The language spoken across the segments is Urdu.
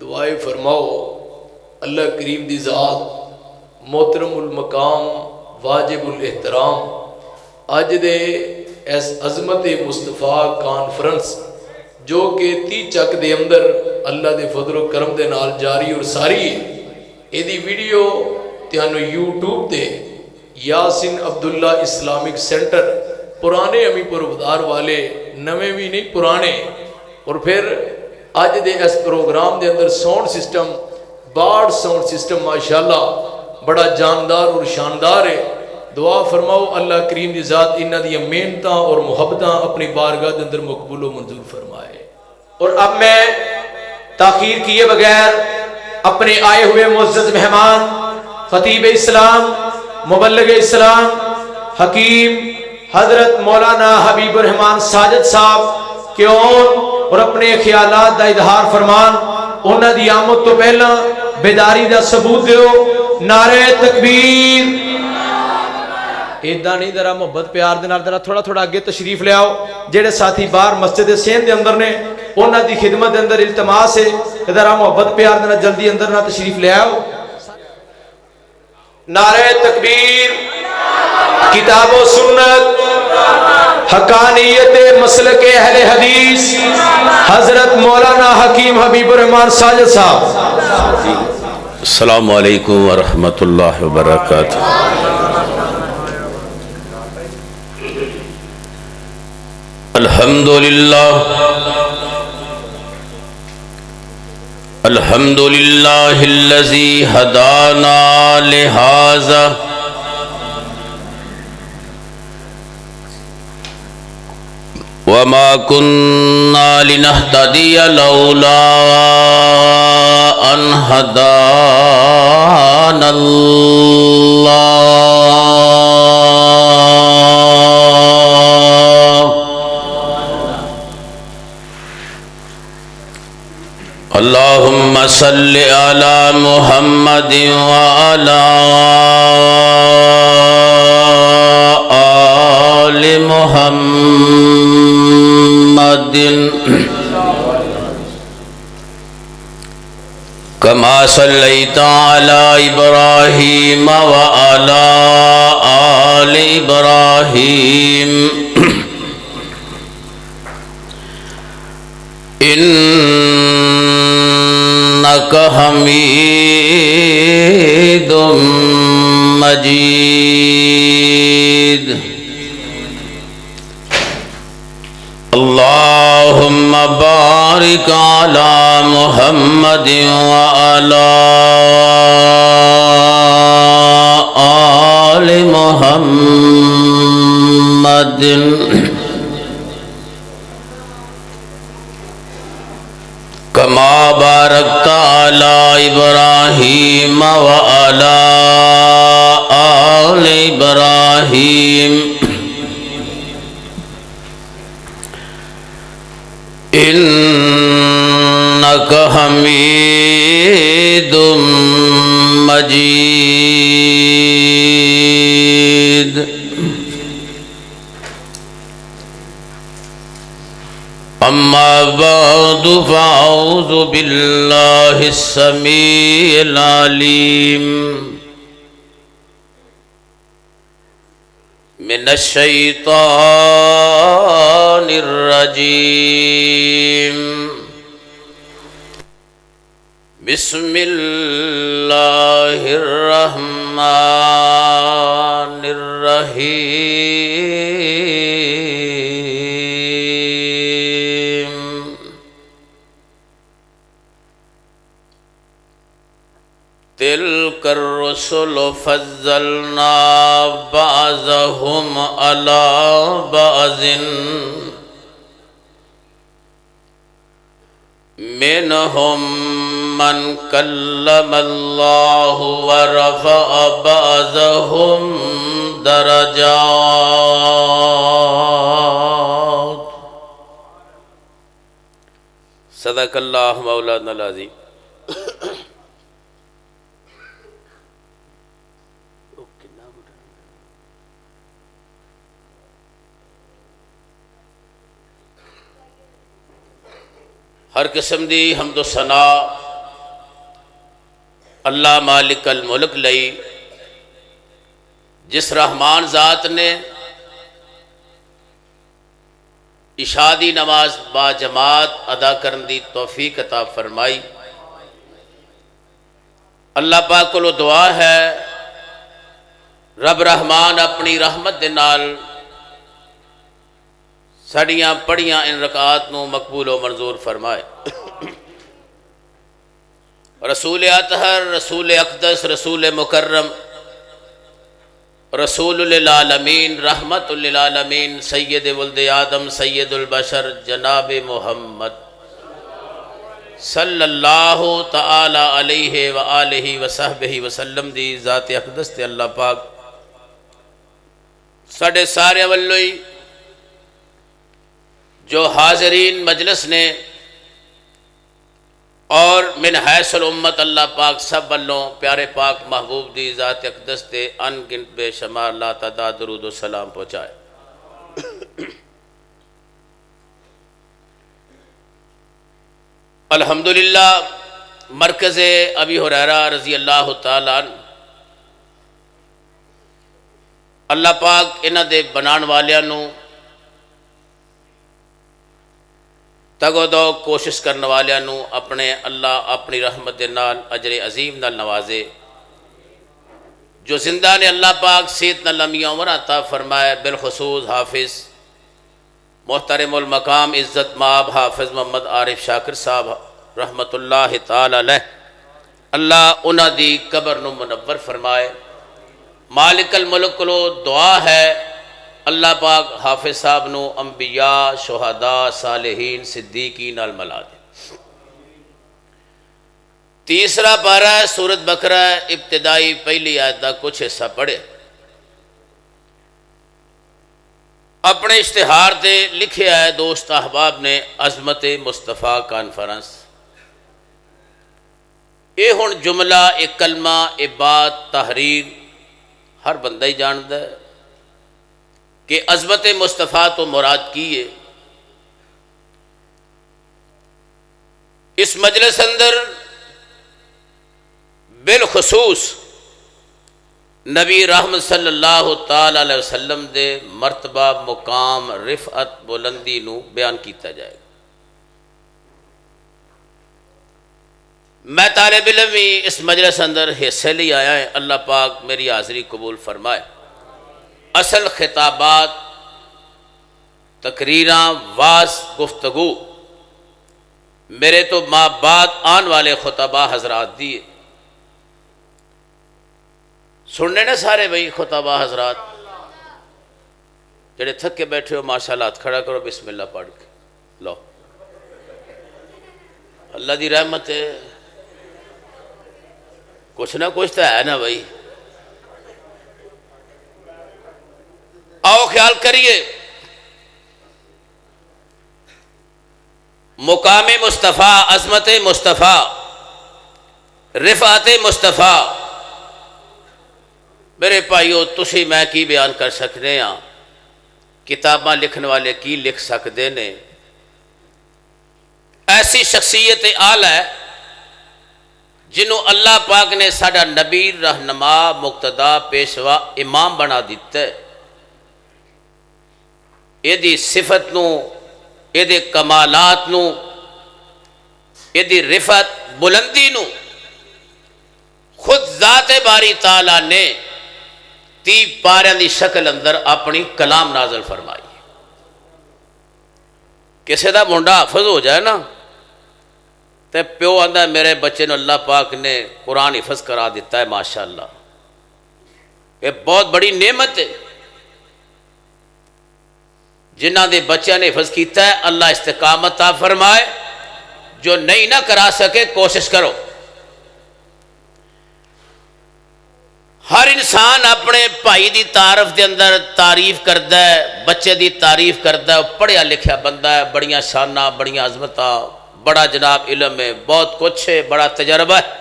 دعائے فرماؤ اللہ کریم دی ذات محترم المقام واجب الاحترام اج دے اس عظمت مصطفیٰ کانفرنس جو کہ 30 چک دے اندر اللہ دے فضل و کرم دے نال جاری اور ساری ہے یہ ویڈیو تانوں یوٹیوب تے یاسین عبداللہ اسلامک سینٹر پرانے امی پروردگار والے نویں بھی نہیں پرانے اور پھر اج دے اس پروگرام دے اندر ساؤنڈ سسٹم باڑ ساؤنڈ سسٹم ماشاءاللہ بڑا جاندار اور شاندار ہے دعا فرماؤ اللہ کریم دی ذات انہاں دی محنتاں اور محبتاں اپنی بارگاہ دے اندر مقبول و منظور فرمائے۔ اور اب میں تاخیر کیے بغیر اپنے آئے ہوئے معزز مہمان خطیب اسلام مبلغ اسلام حکیم حضرت مولانا حبیب الرحمان ساجد صاحب کے اور اپنے خیالات دا اظہار فرمان انہاں دی آمد تو پہلا بیداری دا ثبوت دیو نعرہ تکبیر۔ ایدہ نہیں ذرا محبت پیار دے نال ذرا تھوڑا تھوڑا آگے تشریف لے آؤ جڑے ساتھی باہر مسجد سین دے اندر نے انہاں دی خدمت دے اندر التماس ہے کہ ذرا محبت پیار دے نال جلدی اندر نہ تشریف لے آؤ۔ نعرہ تکبیر، کتاب و سنت، حقانیت مسلک اہل حدیث حضرت مولانا حکیم حبیب الرحمان ساجد صاحب۔ السلام علیکم ورحمۃ اللہ وبرکاتہ۔ الحمدللہ الذی ہدانا لہذا وما كنا لنهتدي لولا ان هدانا اللهم صل على محمد وعلى آل محمد كما صليت على إبراهيم وعلى آل إبراهيم إنك حميد مجيد اللهم بارك على محمد وعلى آل محمد كما باركت على إبراهيم وعلى آل إبراهيم إنك حميد مجيد أما بعد فأعوذ بالله السميع العليم من الشيطان الرجيم بسم الله الرحمن الرحيم تلك الرسل فضلنا بعضهم على بعض منهم من كلم الله ورفع بعضهم درجات صدق اللہ مولانا العظیم۔ ہر قسم دی حمد و ثنا اللہ مالک الملک لئی جس رحمان ذات نے عشاء دی نماز با جماعت ادا کرن دی توفیق عطا فرمائی، اللہ پاک کو دعا ہے رب رحمان اپنی رحمت دے نال ساڈیاں پڑھیاں ان رکعات نو مقبول و منظور فرمائے۔ رسول اطہر، رسول اقدس، رسول مکرم، رسول للعالمین، رحمت للعالمین، سید ولد آدم، سید البشر، جناب محمد صلی اللہ تعالی علیہ وآلہ وصحبہ وسلم دی ذات اقدس تے اللہ پاک ساڑھے سارے والوئی جو حاضرین مجلس نے اور من حیث الامت اللہ پاک سب والوں پیارے پاک محبوب دی ذات اقدس تے ان گنت بے شمار لا تعداد درود و سلام پہنچائے۔ الحمدللہ مرکز ابی ہریرہ رضی اللہ تعالیٰ عنہ اللہ پاک انہاں دے بنان والیاں نو تگو دو کوشش کرنے والیاں نو اپنے اللہ اپنی رحمت دے نال اجر عظیم نال نوازے، جو زندہ نے اللہ پاک صحت نال لمبی عمر عطا فرمائے، بالخصوص حافظ محترم المقام عزت مآب حافظ محمد عارف شاکر صاحب رحمت اللہ تعالی علیہ، اللہ انہاں دی قبر نو منور فرمائے۔ مالک الملک کو دعا ہے اللہ پاک حافظ صاحب نو انبیاء، شہداء، صالحین، صدیقین نال ملا دے۔ تیسرا پارہ ہے سورۃ بقرہ، ابتدائی پہلی آیت دا کچھ حصہ پڑھے۔ اپنے اشتہار تے لکھے آئے دوست احباب نے عظمت مصطفیٰ کانفرنس، اے ہن جملہ، ایک کلمہ، ایک بات، تحریر ہر بندہ ہی جانتا ہے کہ عظمت مصطفیٰ تو مراد کی ہے۔ اس مجلس اندر بالخصوص نبی رحمت صلی اللہ تعالی علیہ وسلم دے مرتبہ، مقام، رفعت، بلندی نو بیان کیتا جائے گا۔ میں طالب علم ہی اس مجلس اندر حصے لے آیا ہے، اللہ پاک میری حاضری قبول فرمائے۔ اصل خطابات، تقریراں، واعظ، گفتگو میرے تو ماں بعد آن والے خطباء حضرات دیے، سننے نا سارے بھائی خطباء حضرات جڑے تھک کے بیٹھے ہو ماشاءاللہ ہاتھ کھڑا کرو، بسم اللہ پڑھ کے لو، اللہ دی رحمت ہے، کچھ نہ کچھ تو ہے نا بھائی۔ آؤ خیال کریے، مقام مصطفیٰ، عظمت مصطفیٰ، رفعت مصطفیٰ، میرے بھائیو تسی میں کی بیان کر سکتے ہیں، کتاباں لکھن والے کی لکھ سکتے نے۔ ایسی شخصیت آل ہے جنہوں اللہ پاک نے ساڈا نبی، رہنما، مقتدا، پیشوا، امام بنا دیتا ہے۔ یہ دی صفت نو، یہ دے کمالات نو، یہ دی رفعت بلندی نو خود ذات باری تعالیٰ نے 30 پاریاں دی شکل اندر اپنی کلام نازل فرمائی۔ کسی دا منڈا حافظ ہو جائے نا تے پیو آندا ہے میرے بچے نے اللہ پاک نے قرآن حفظ کرا دیتا ہے، ماشاءاللہ، یہ بہت بڑی نعمت ہے۔ جنہ دے بچے نے حفظ کیتا ہے اللہ استقامت عطا فرمائے، جو نہیں نہ کرا سکے کوشش کرو۔ ہر انسان اپنے بھائی دی تعارف دے اندر تعریف کردا ہے، بچے دی تعریف کردا ہے، پڑھیا لکھیا بندہ ہے، بڑیاں شاناں، بڑیاں عظمتاں، بڑا جناب علم ہے، بہت کچھ ہے، بڑا تجربہ ہے۔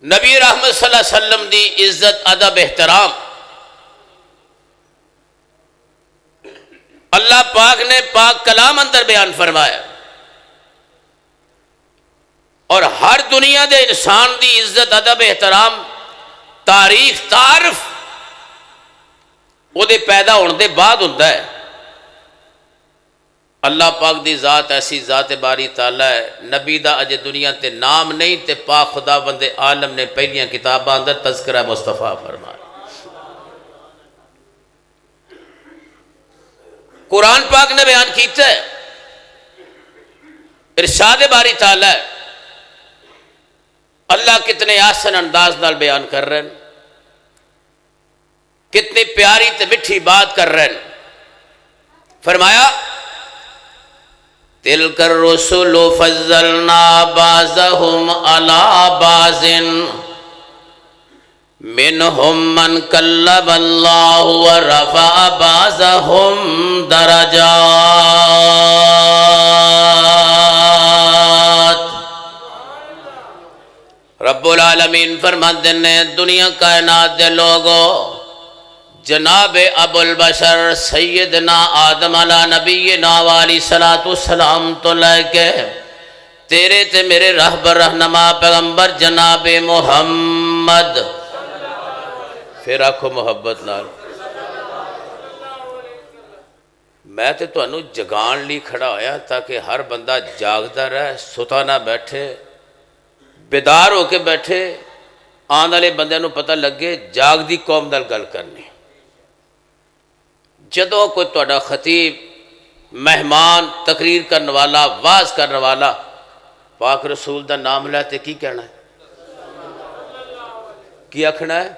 نبی رحمت صلی اللہ علیہ وسلم دی عزت، ادب، احترام اللہ پاک نے پاک کلام اندر بیان فرمایا۔ اور ہر دنیا دے انسان دی عزت ادب احترام تاریخ تعارف وہ دے پیدا ہونے دے بعد ہوتا ہے۔ اللہ پاک دی ذات ایسی ذات باری تعالیٰ ہے، نبی دا اجے دنیا تے نام نہیں تے پاک خدا بند عالم نے پہلیاں کتاباں اندر تذکرہ مصطفیٰ فرمایا۔ قرآن پاک نے بیان کیتا ہے، ارشاد باری تعالیٰ ہے، اللہ کتنے آسن انداز نال بیان کر رہے ہیں، کتنی پیاری تے مٹھی بات کر رہے ہیں۔ فرمایا تلک الرسل فضلنا بعضهم على بعض منهم من کلم اللہ ورفع بعضهم درجات۔ رب العالمین فرماتے ہیں دنیا کائنات دے لوگوں، جناب ابو البشر سیدنا آدم علیہ نبینا والی صلاۃ والسلام تو لے کے تیرے تے میرے رہبر رہنما پیغمبر جناب محمد، پھر آکھو محبت نال، میں تے تانوں جگان لی کھڑا ہویا تاکہ ہر بندہ جاگتا رہے، ستا نہ بیٹھے، بیدار ہو کے بیٹھے، آن والے بندے نو پتہ لگے جاگ دی قوم نال گل کرنی۔ جدوں کوئی تہاڈا خطیب، مہمان، تقریر کرنے والا، واز کرنے والا پاک رسول دا نام لے تے کی کہنا ہے؟ کی آکھنا ہے؟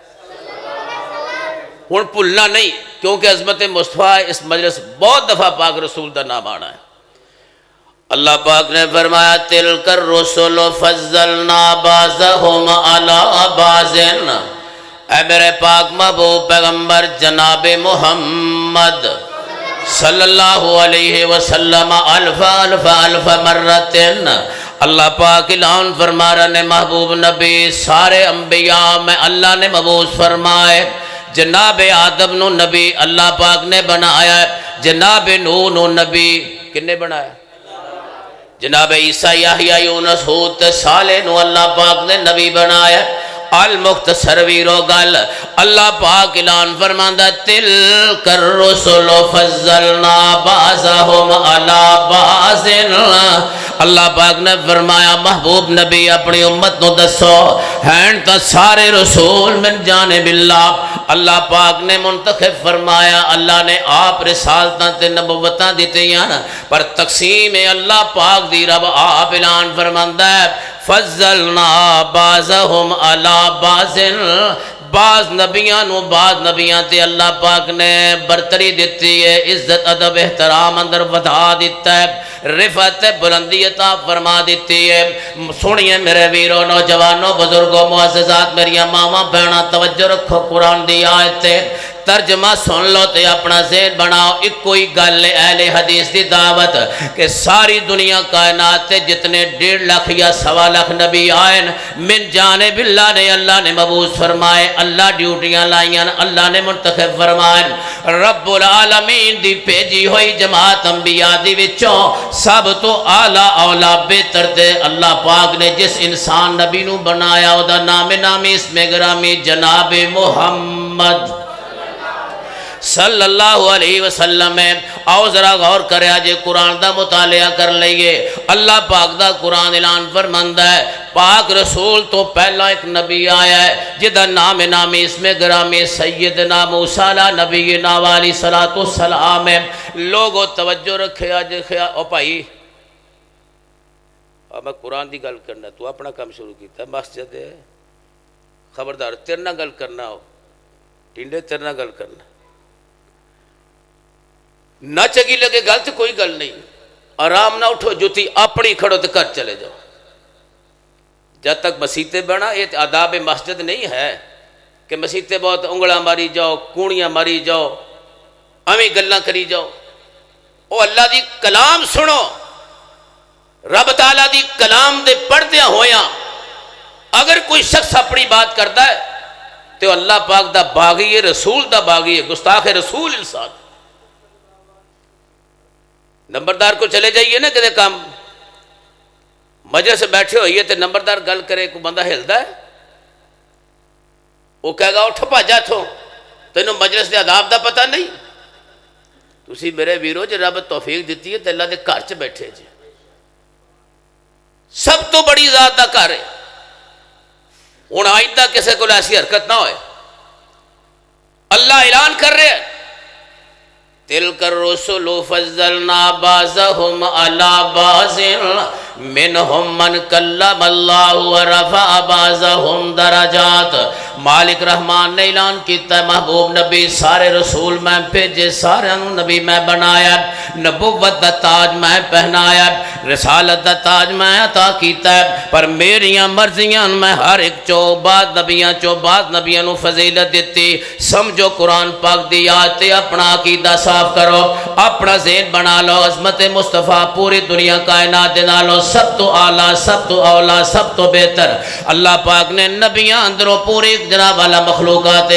ہن بھولنا نہیں، کیونکہ عظمت مصطفیٰ اس مجلس بہت دفعہ پاک رسول دا نام آنا ہے۔ اللہ پاک نے فرمایا تلک الرسل فضلنا بعضهم علی بعض، اے میرے پاک محبوب پیغمبر جناب محمد صلی اللہ علیہ وسلم الف الف الف مرتن، اللہ پاک اعلان فرما رہے نے محبوب نبی سارے انبیاء میں اللہ نے مبعوث فرمائے، جناب آدم نو نبی اللہ پاک نے بنایا ہے، جناب نوح نو نبی کنے بنایا؟ جناب عیسیٰ یحییٰ یونس ہود صالح نو اللہ پاک نے نبی بنایا۔ المختصر ویرو گل اللہ پاک اعلان فرماندا تلک الرسل فضلنا بعضهم علی بعض، اللہ پاک نے فرمایا محبوب نبی اپنی امت نو دسو ہیں تا سارے رسول من جانب اللہ، اللہ پاک نے منتخب فرمایا، اللہ نے آپ رسالتاں تے نبوتاں دتیاں، پر تقسیم اللہ پاک دی رب آپ اعلان فرماندا ہے فضلنا بعضهم علی بعض، بعض نبیاں نو بعض نبیاں تے اللہ پاک نے برتری دیتی ہے، عزت ادب احترام اندر ودا دیتا ہے، رفعت بلندی عطا فرما دیتی ہے۔ سنیے میرے ویرو، نوجوانوں، بزرگوں، معززات، میری ماواں بہناں، توجہ رکھو، قرآن دی آیت ہے، ترجمہ سن لو تے اپنا ذہن بناؤ۔ ایک کوئی گل اہل حدیث دی دعوت کہ ساری دنیا کائنات تے جتنے 1.5 لاکھ یا 1.25 لاکھ نبی آئے من جانب اللہ نے، اللہ نے مبعوث فرمائے، اللہ ڈیوٹیاں لائیاں، اللہ نے منتخب فرمائے، رب العالمین دی بھیجی ہوئی جماعت انبیاء دی وچوں سب تو اعلیٰ اولا بہتر تے اللہ پاک نے جس انسان نبی نو بنایا او دا نام نامی اسم گرامی جناب محمد صلی اللہ علیہ وسلم ہے۔ آؤ ذرا غور کرے، آج قرآن دا مطالعہ کر لئیے۔ اللہ پاک دا قرآن اعلان فرماندا ہے پاک رسول تو پہلا ایک نبی آیا ہے جدا نام نامی اسم گرامی سیدنا موسیٰ علیہ نبینا والی صلاۃ والسلام ہے۔ لوگوں توجہ رکھے، آج خیال او بھائی میں قرآن دی گل کرنا، تو اپنا کام شروع کیتا ہے، مسجد ہے، خبردار تیرے نہ گل کرنا ہو، ٹینڈے تیرے نہ گل کرنا، نہ چنگی لگے گل تو کوئی گل نہیں، آرام نہ اٹھو، جوتی اپنی کھڑو تو گھر چلے جاؤ۔ جب تک مسیطے بنا، یہ آداب مسجد نہیں ہے کہ مسیطے بہت انگڑا ماری جاؤ، کونیاں ماری جاؤ، ہمیں گلاں کری جاؤ۔ او اللہ دی کلام سنو، رب تعالیٰ دی کلام دے پڑھدیاں ہویاں اگر کوئی شخص اپنی بات کرتا ہے تو اللہ پاک دا باغی ہے، رسول دا باغی ہے، گستاخ رسول انسان۔ نمبردار کو چلے جائیے نا کدے کام، مجلس بیٹھے ہوئیے تو نمبردار گل کرے کوئی بندہ ہلدا ہے وہ کہے گا اٹھ بھاجا اتھوں تینوں مجلس دے آداب دا پتہ نہیں تسی میرے ویرو جے رب توفیق دیتی ہے تے اللہ دے گھر چ بیٹھے جی سب تو بڑی ذات دا گھر ہے ہن آئندہ کسے کو ایسی حرکت نہ ہوئے اللہ اعلان کر رہے ہیں تلک الرسل فضلنا بعضهم على بعض منهم من کلم اللہ ورفع بعضهم درجات مالک رحمان نے اعلان کیتا ہے محبوب نبی سارے رسول میں بھیجے سارے نبی میں بنایا نبوت دا تاج میں پہنایا رسالت دا تاج میں عطا کیتا ہے پر میریاں مرضیاں میں ہر ایک چو بعد نبیاں نو فضیلت دیتی سمجھو قرآن پاک دی آتے اپنا عقیدہ صاف کرو اپنا ذہن بنا لو عظمت مصطفیٰ پوری دنیا کائنات دے نالو سب تو اعلیٰ سب تو اولا سب تو بہتر اللہ پاک نے نبیاں اندروں پوری جناب والا مخلوقات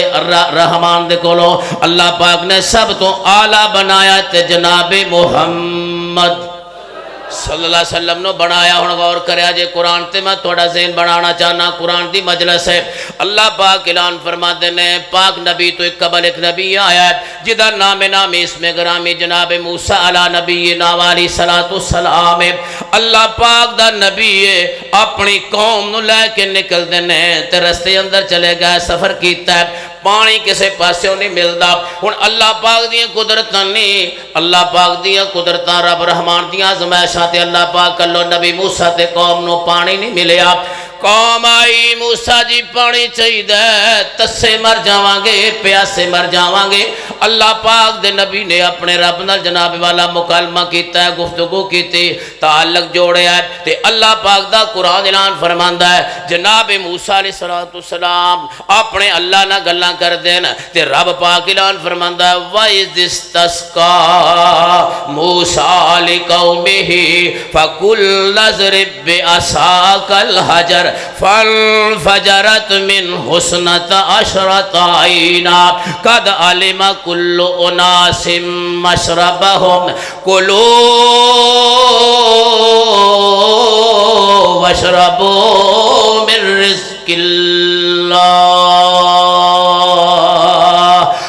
رحمان دے کولو اللہ پاک نے سب تو اعلیٰ بنایا تے جناب محمد صلی اللہ علیہ وسلم نو بنایا ہن غور کریا جے قرآن تے میں تھوڑا ذہن بنانا چاہنا قرآن دی مجلس ہے اللہ پاک اعلان فرماتے نے پاک نبی تو ایک قبل ایک نبی آیا ہے جدا نام اسم گرامی جناب موسیٰ علی نبینا علیہ السلام اللہ پاک دا نبی ہے اپنی قوم نو لے کے نکل دینے تے رستے اندر چلے گئے سفر کیتا ہے پانی کسے پاسوں نہیں ملدا ہن اللہ پاک دیاں قدرتاں نہیں اللہ پاک دیاں قدرتاں رب رحمان دیاں آزمائشاں تے اللہ پاک کلو نبی موسیٰ تے قوم نو پانی نہیں ملیا قوم آئی موسیٰ جی پانی چاہی دے تسے مر جاواں گے پیاسے مر جاواں گے اللہ پاک دے نبی نے اپنے رب نال جناب والا مکالمہ کیتا ہے گفتگو کیتی تعلق جوڑے ہے تے اللہ پاک دا قرآن اعلان فرماندا ہے جناب موسیٰ علیہ السلام اپنے اللہ نہ گلاں کر دین تے رب پاک اعلان فرماندا ہے وَإِذِ اسْتَسْقَىٰ مُوسَىٰ لِقَوْمِهِ فَقُلْ اضْرِب بِّعَصَاكَ الْحَجَرَ فانفجرت من حسنة عشرة عينا قد علم كل أناس مشربهم كلوا واشربوا من رزق الله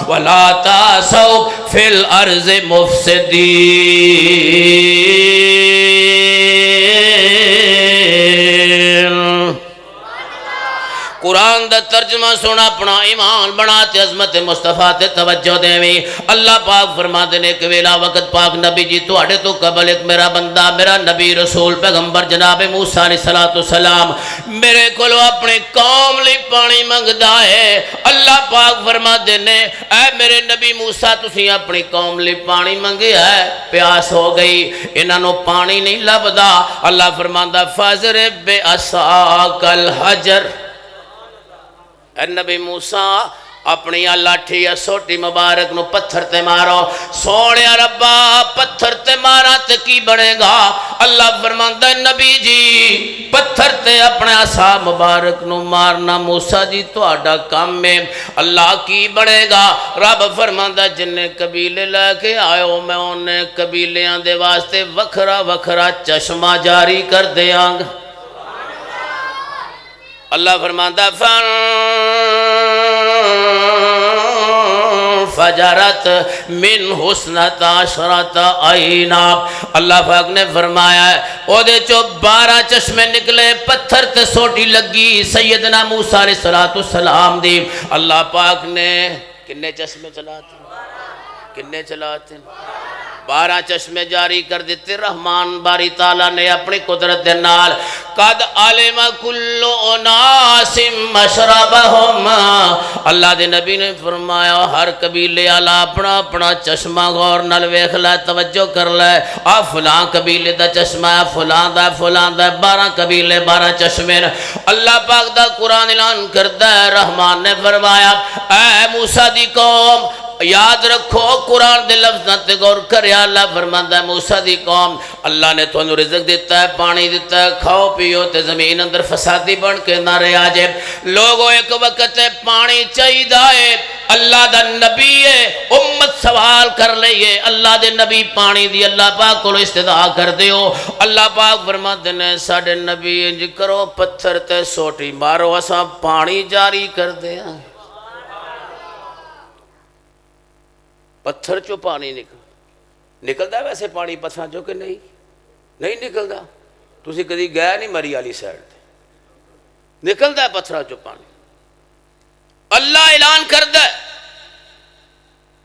ولا تعثوا في الأرض مفسدين قرآن دا ترجمہ سنا اپنا ایمان بناتے عظمت مصطفیٰ تے توجہ دیویں اللہ پاک فرما دینے کہ ویلا وقت پاک نبی جی تو اڑے تو قبل ایک میرا بندہ میرا نبی رسول پیغمبر جناب موسیٰ علیہ السلام میرے کولو اپنے قوم لی پانی منگدا ہے اللہ پاک فرما دینے اے میرے نبی موسیٰ تسی اپنی قوم لی پانی منگے ہے پیاس ہو گئی انہوں پانی نہیں لبدا اللہ فرماندا فَاضْرِب بِّعَصَاكَ الْحَجَرَ اے نبی موسیٰ اپنی لاٹھی یا سوٹی مبارک نو پتھر تے مارو سوڑے ربا پتھر تے مارا تے کی بڑھے گا اللہ فرماندا ہے نبی جی پتھر تے اپنے عصا مبارک نو مارنا موسیٰ جی تو آڈا کام میں اللہ کی بڑھے گا رب فرماندا جنہیں قبیلے لے کے آئے میں انہیں قبیلیاں دے واسطے وکھرا وکھرا چشمہ جاری کر دیاں گا اللہ فرماندا فجرت من حسنۃ عشرۃ عینا اللہ پاک نے فرمایا ہے او دے چو 12 چشمے نکلے پتھر تے سوٹی لگی سیدنا موسیٰ علیہ السلام دی اللہ پاک نے کنے چشمے چلاتے 12 چشمے جاری کر دیتے رحمان باری تعالیٰ نے اپنی قدرت دے نال قد علم کل اناس مشربہم اللہ دے نبی نے فرمایا ہر قبیلے والا اپنا اپنا چشمہ غور نال ویکھ لے توجہ کر لے فلاں قبیلے دا چشمہ ہے فلاں دا 12 قبیلے 12 چشمے اللہ پاک دا قرآن اعلان کردا ہے رحمان نے فرمایا اے موسیٰ دی قوم یاد رکھو قرآن دے لفظاں تے غور کریا اللہ فرماندا ہے موسیٰ دی قوم اللہ نے تانوں رزق دیتا ہے پانی دیتا ہے کھاؤ پیو تے زمین اندر فسادی بن کے نہ رہیا جے لوگوں ایک وقت پانی چاہیدا ہے اللہ دا نبی ہے امت سوال کر لئیے اللہ دے نبی پانی دی اللہ پاک کو استدعا کر دیو اللہ پاک فرماتے ہیں ساڑھے نبی انج کرو پتھر تے سوٹی مارو اساں پانی جاری کر دیا پتھر چو پانی نکلدا ہے ویسے پانی پتھر جو کہ نہیں نکلدا تسی کدی گیا نہیں مری والی سائڈ نکلدا ہے پتھر چو پانی اللہ اعلان کردا ہے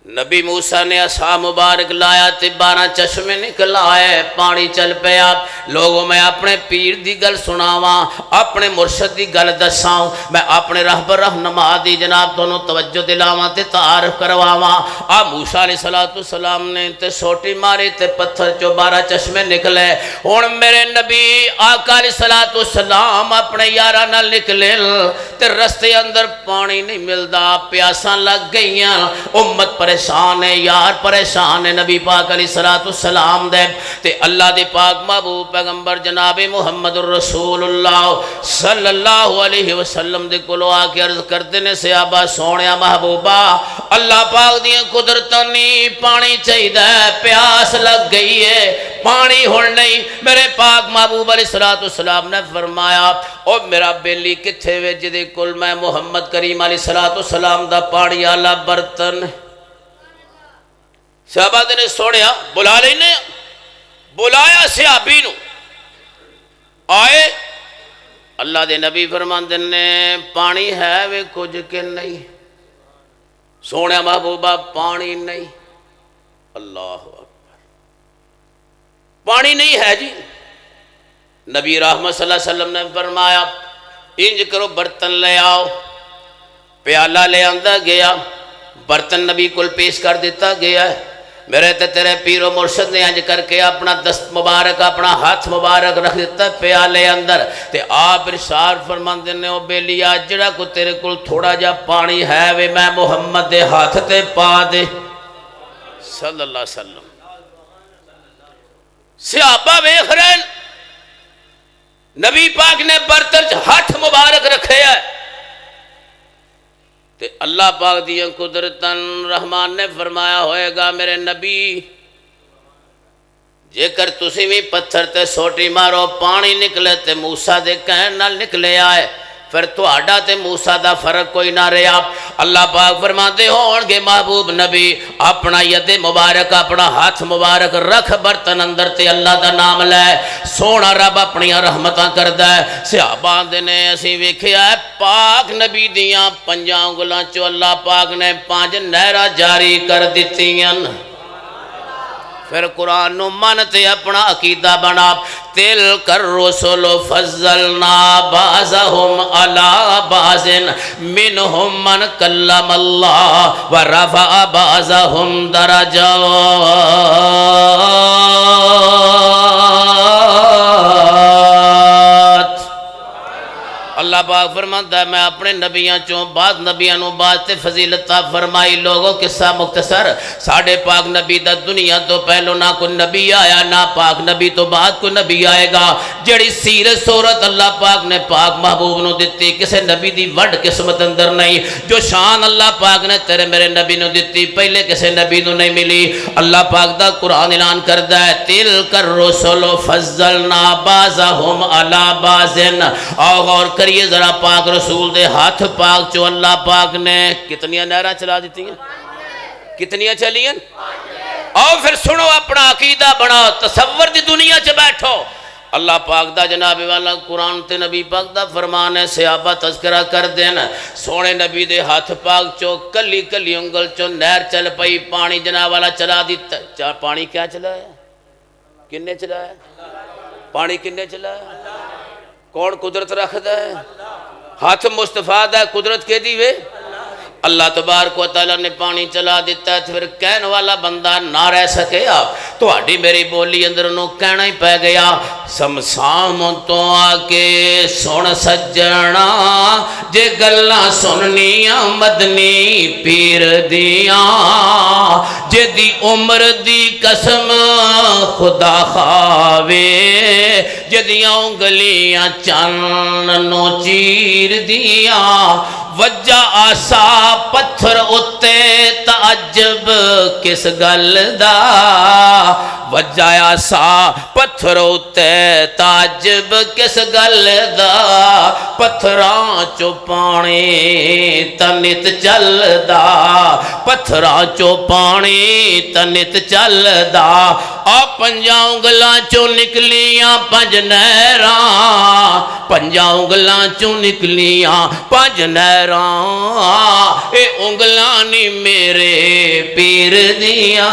نبی موسیٰ نے عصا مبارک لایا تے 12 چشمے نکل آئے پانی چل پیا لوگوں میں اپنے پیر دی گل سناواں اپنے مرشد دی گل دساں میں اپنے رہبر رہنما دی جناب دونوں توجہ دلاواں تے تعارف کرواواں موسیٰ علیہ السلام نے تے سوٹی ماری تے پتھر چو 12 چشمے نکلے ہن میرے نبی آقا علیہ السلام اپنے یاراں نال نکلے تے رستے اندر پانی نہیں ملدا پیاساں لگ گئیاں امت پریشان ہے یار پریشان ہے نبی پاک علیہ السلام دے تے اللہ دے پاک محبوب پیغمبر جناب محمد الرسول اللہ صلی اللہ علیہ وسلم دے کولو آ کے عرض کرتے نے صحابہ سونیا محبوبہ اللہ پاک دیاں قدرتاں نہیں پانی چاہیدا ہے پیاس لگ گئی ہے پانی ہن نہیں میرے پاک محبوب علیہ السلام نے فرمایا او میرا بیلی کتھے وے جدے کول میں محمد کریم علیہ السلام دا پانی والا برتن صحابہ نے سوڑیا بلا لینے بلایا صحابی نو آئے اللہ دے نبی فرماندے نے پانی ہے وے کچھ کہ نہیں سونے محبوبہ پانی نہیں اللہ اکبر پانی نہیں ہے جی نبی رحمت صلی اللہ علیہ وسلم نے فرمایا انج کرو برتن لے آؤ پیالہ لے آندہ گیا برتن نبی کل پیش کر دیتا گیا ہے میرے تے تیرے پیر و مرشد نے انج کر کے اپنا دست مبارک اپنا ہاتھ مبارک رکھ دیتا پیالے اندر تے آپ ارشاد فرماندے نے او بیلیا جڑا کو تیرے کل تھوڑا جا پانی ہے وے میں محمد دے ہاتھ تے پا دے صلی اللہ علیہ وسلم صحابہ ویکھ رہے نبی پاک نے برتن ہاتھ مبارک رکھے ہے تے اللہ پاک دیاں قدرتاً رحمان نے فرمایا ہوئے گا میرے نبی جے کر تسی بھی پتھر تے سوٹی مارو پانی نکلے تے موسیٰ دے کہن نال نکلے آئے پھر تو آڈا تے موسیٰ دا فرق کوئی نہ رہا اللہ پاک فرماتے ہونگے محبوب نبی اپنا ید مبارک اپنا ہاتھ مبارک رکھ برتن اندر تے اللہ دا نام لے سونا رب اپنی رحمتاں کردہ ہے صحابہ نے اسی ویکھیا ہے پاک نبی دیاں 5 انگلاں چو اللہ پاک نے 5 نہرہ جاری کر دیتیاں پھر قرآن نو مانتے اپنا عقیدہ بنا تِلْكَ الرُّسُلُ فَضَّلْنَا بَعْضَهُمْ عَلَىٰ بَعْضٍ مِّنْهُمْ مَنْ كَلَّمَ اللَّهُ وَرَفَعَ بَعْضَهُمْ دَرَجَاتٍ اللہ پاک فرماتا ہے میں اپنے نبیاں چوں بعد نبیاں نو بعد تے فضیلتہ فرمائی لوگوں قصہ مختصر ساڑھے پاک نبی دا دنیا تو پہلو نہ کوئی نبی آیا نہ پاک نبی تو بعد کوئی نبی آئے گا جڑی سیرت صورت اللہ پاک نے پاک محبوب نو دیتی کسے نبی دی وڈ قسمت اندر نہیں جو شان اللہ پاک نے تیرے میرے نبی نو دیتی پہلے کسے نبی نو نہیں ملی اللہ پاک دا قرآن اعلان کردہ ہے تِلْكَ الرُّسُلُ فَضَّلْنَا بَعْضَهُمْ عَلَىٰ بَعْضٍ اور غور کریے ذرا پاک رسول دے ہاتھ پاک چو اللہ پاک نے کتنی نہرہ چلا دیتی ہیں کتنی چلی ہیں اور پھر سنو اپنا عقیدہ بناؤ تصور دی دنیا چ بیٹھو اللہ پاک دا جناب والا قرآن تے نبی پاک دا فرمان ہے صحابہ تذکرہ کر دینا سونے نبی دے ہاتھ پاک چو کلی کلی انگل چو نہر چل پئی پانی جناب والا چلا دیتا پانی کیا چلا ہے کنے چلا ہے پانی کنے چلا ہے کون قدرت رکھ دا ہے ہاتھ مصطفیٰ دا قدرت کے دیوے اللہ تبارک و تعالیٰ نے پانی چلا دیتا ہے پھر کہن والا بندہ نہ رہ سکے آپ تو آڈی میری بولی اندر انہوں کہنا ہی پہ گیا سمسام تو آکے سن سجنا جے گلہ سننیاں مدنی پیر دیاں جے دی عمر دی قسم خدا خواوے جے دیاں انگلیاں چاننوں چیر دیاں وجہ آسا پتھر اتے تعجب کس گل دا وجہ آسا پتھر اتے تعجب کس گل دا پتھراں چو پانی تنت چلدا پتھراں چو پانی تنت چلدا آ پنجاں انگلاں چو نکلیاں پنج نہراں پنجاں انگلاں چو نکلیاں پنج نہراں اے انگلاں نی میرے پیر دیاں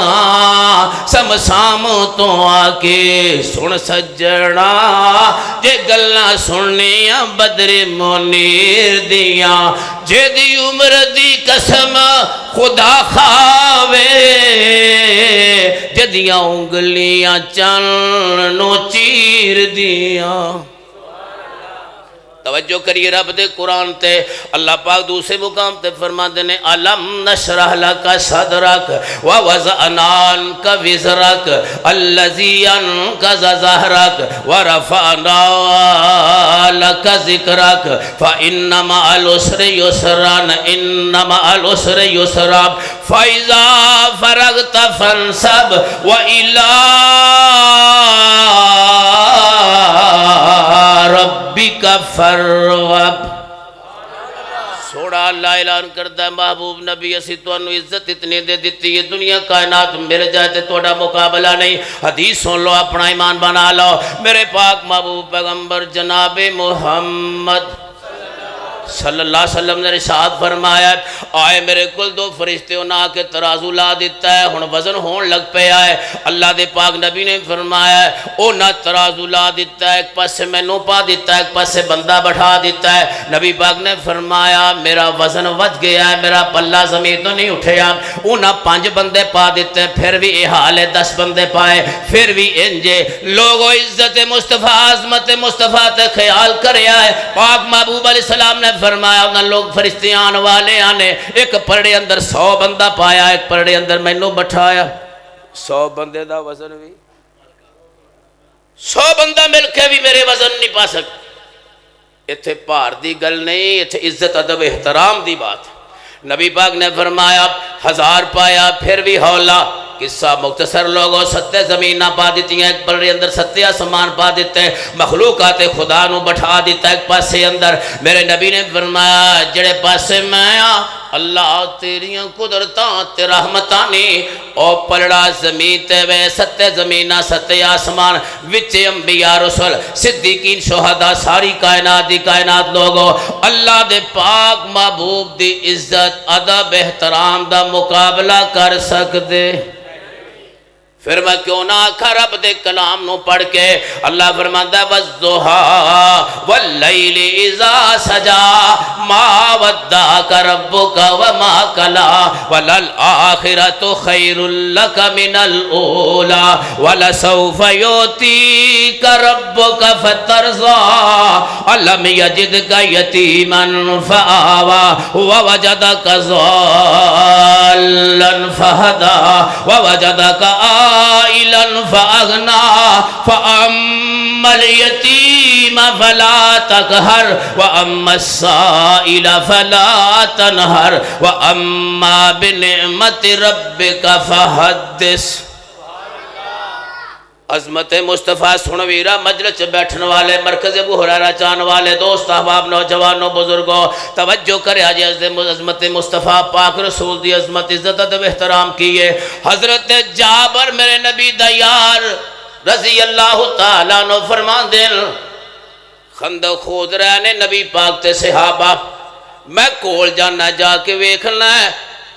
سمسام تو آکے سن سجڑا جے گلاں سنیاں بدر منیر دیاں جے دی عمر دی قسم خدا کھاوے جدیاں انگلیاں چنو چیر دیاں توجہ کریے رب دے قرآن تے اللہ پاک دوسرے مقام تے فرماتے ہیں الم نشرح لک صدرک ووضعنا عنک وزرک الذی انقض ظہرک ورفعنا لک ذکرک فإن مع العسر یسرا ان مع العسر یسرا فإذا فرغت فانصب وإلی ربک فرغب سوڑا اللہ اعلان کرتا ہے محبوب نبی اسی تو انو عزت اتنی دے دیتی ہے دنیا کائنات مل جائے تے توڑا مقابلہ نہیں حدیث سن لو اپنا ایمان بنا لو میرے پاک محبوب پیغمبر جناب محمد صلی اللہ علیہ وسلم نے ارشاد فرمایا آئے میرے کل دو فرشتے انہاں آ کے ترازو لا دیتا ہے ہن وزن ہون لگ پہ آئے اللہ دے پاک نبی نے فرمایا او نہ ترازو لا دیتا ہے ایک پاس سے میں نو پا دیتا ہے ایک پاس سے بندہ بٹھا دیتا ہے نبی پاک نے فرمایا میرا وزن وج گیا ہے میرا پلہ زمین تو نہیں اٹھیا انہاں 5 بندے پا دیتے ہیں پھر بھی یہ حال ہے 10 بندے پائے پھر بھی انجے لوگو عزت مصطفیٰ عظمت مصطفیٰ تے خیال کریا ہے پاک محبوب علیہ السلام نے فرمایا انہاں لوگ فرشتیان والے آنے ایک پرڑے اندر 100 بندہ پایا ایک پرڑے اندر میں نو بٹھایا 100 بندے دا وزن بھی 100 بندہ مل کے بھی میرے وزن نہیں پا سکتے اتھے پار دی گل نہیں اتھے عزت ادب احترام دی بات نبی پاک نے فرمایا 1000 پایا پھر بھی ہولا قصہ مختصر لوگوں 7 زمینہ پا دیتی ہیں ایک پرڑے اندر 7 آسمان پا دیتے ہیں مخلوقات خدا نو بٹھا دیتا ہے ایک پاسے اندر میرے نبی نے فرمایا جڑے پاسے میں اللہ تیریاں قدرتاں تے رحمتاں نی او پلڑا زمین تے وے 7 زمینہ 7 آسمان وچ انبیاء رسول صدیقین شہداء ساری کائنات دی کائنات لوگوں اللہ دے پاک محبوب دی عزت ادب احترام دا مقابلہ کر سکدے پھر میں کیوں نہ آکھا رب دے کلام نو پڑھ کے اللہ فرماتا ہے وَالضُّحَا وَاللَّيْلِ إِذَا سَجَا مَا وَدَّعَكَ رَبُّكَ وَمَا قَلَا وَلَلْآخِرَةُ خَيْرٌ لَكَ مِنَ الْأُولَى وَلَسَوْفَ يُؤْتِيكَ رَبُّكَ فَتَرْضَىٰ أَلَمْ يَجِدْكَ يَتِيمًا فَآوَىٰ وَوَجَدَكَ ضَالًّا فَهَدَىٰ وَوَجَدَكَ عائلا فأغنى فأما اليتيم فلا تقهر وأما السائل فلا تنهر وأما بنعمة ربك فحدث عظمت مصطفیٰ سنویرہ مجلس بیٹھن والے مرکز ابو ہریرہ چان والے دوست احباب نوجوانوں بزرگوں توجہ کرے آج عظمت مصطفیٰ پاک رسول دی عظمت عزت ادب احترام کیے حضرت جابر میرے نبی دیار رضی اللہ تعالیٰ عنہ فرمان دین خندق خود رہنے نبی پاک تے صحابہ میں کول جانا جا کے ویکھنا ہے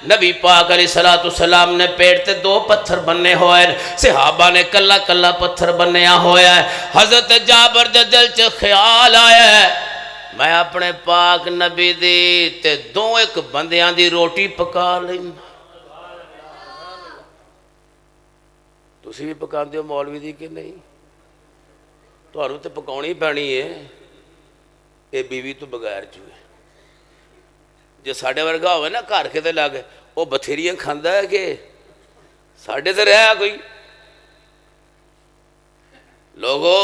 نبی پاک علیہ السلام نے پیٹ تے 2 پتھر بننے ہوئے صحابہ نے کلا کلا پتھر بنیا ہویا ہے حضرت جابر دے دل چ خیال آیا ہے میں اپنے پاک نبی دی تے 2 بندیاں دی روٹی پکا لیں تسی بھی پکان دیو مولوی دی کہ نہیں تہانوں تے پکاونی پانی ہے اے بیوی تو بغیر چوئے جو ساڑھے ورگا ہوئے نا گھر کے تے لگے وہ بتھیریاں کھاندا ہے کہ ساڑھے تے رہا کوئی لوگوں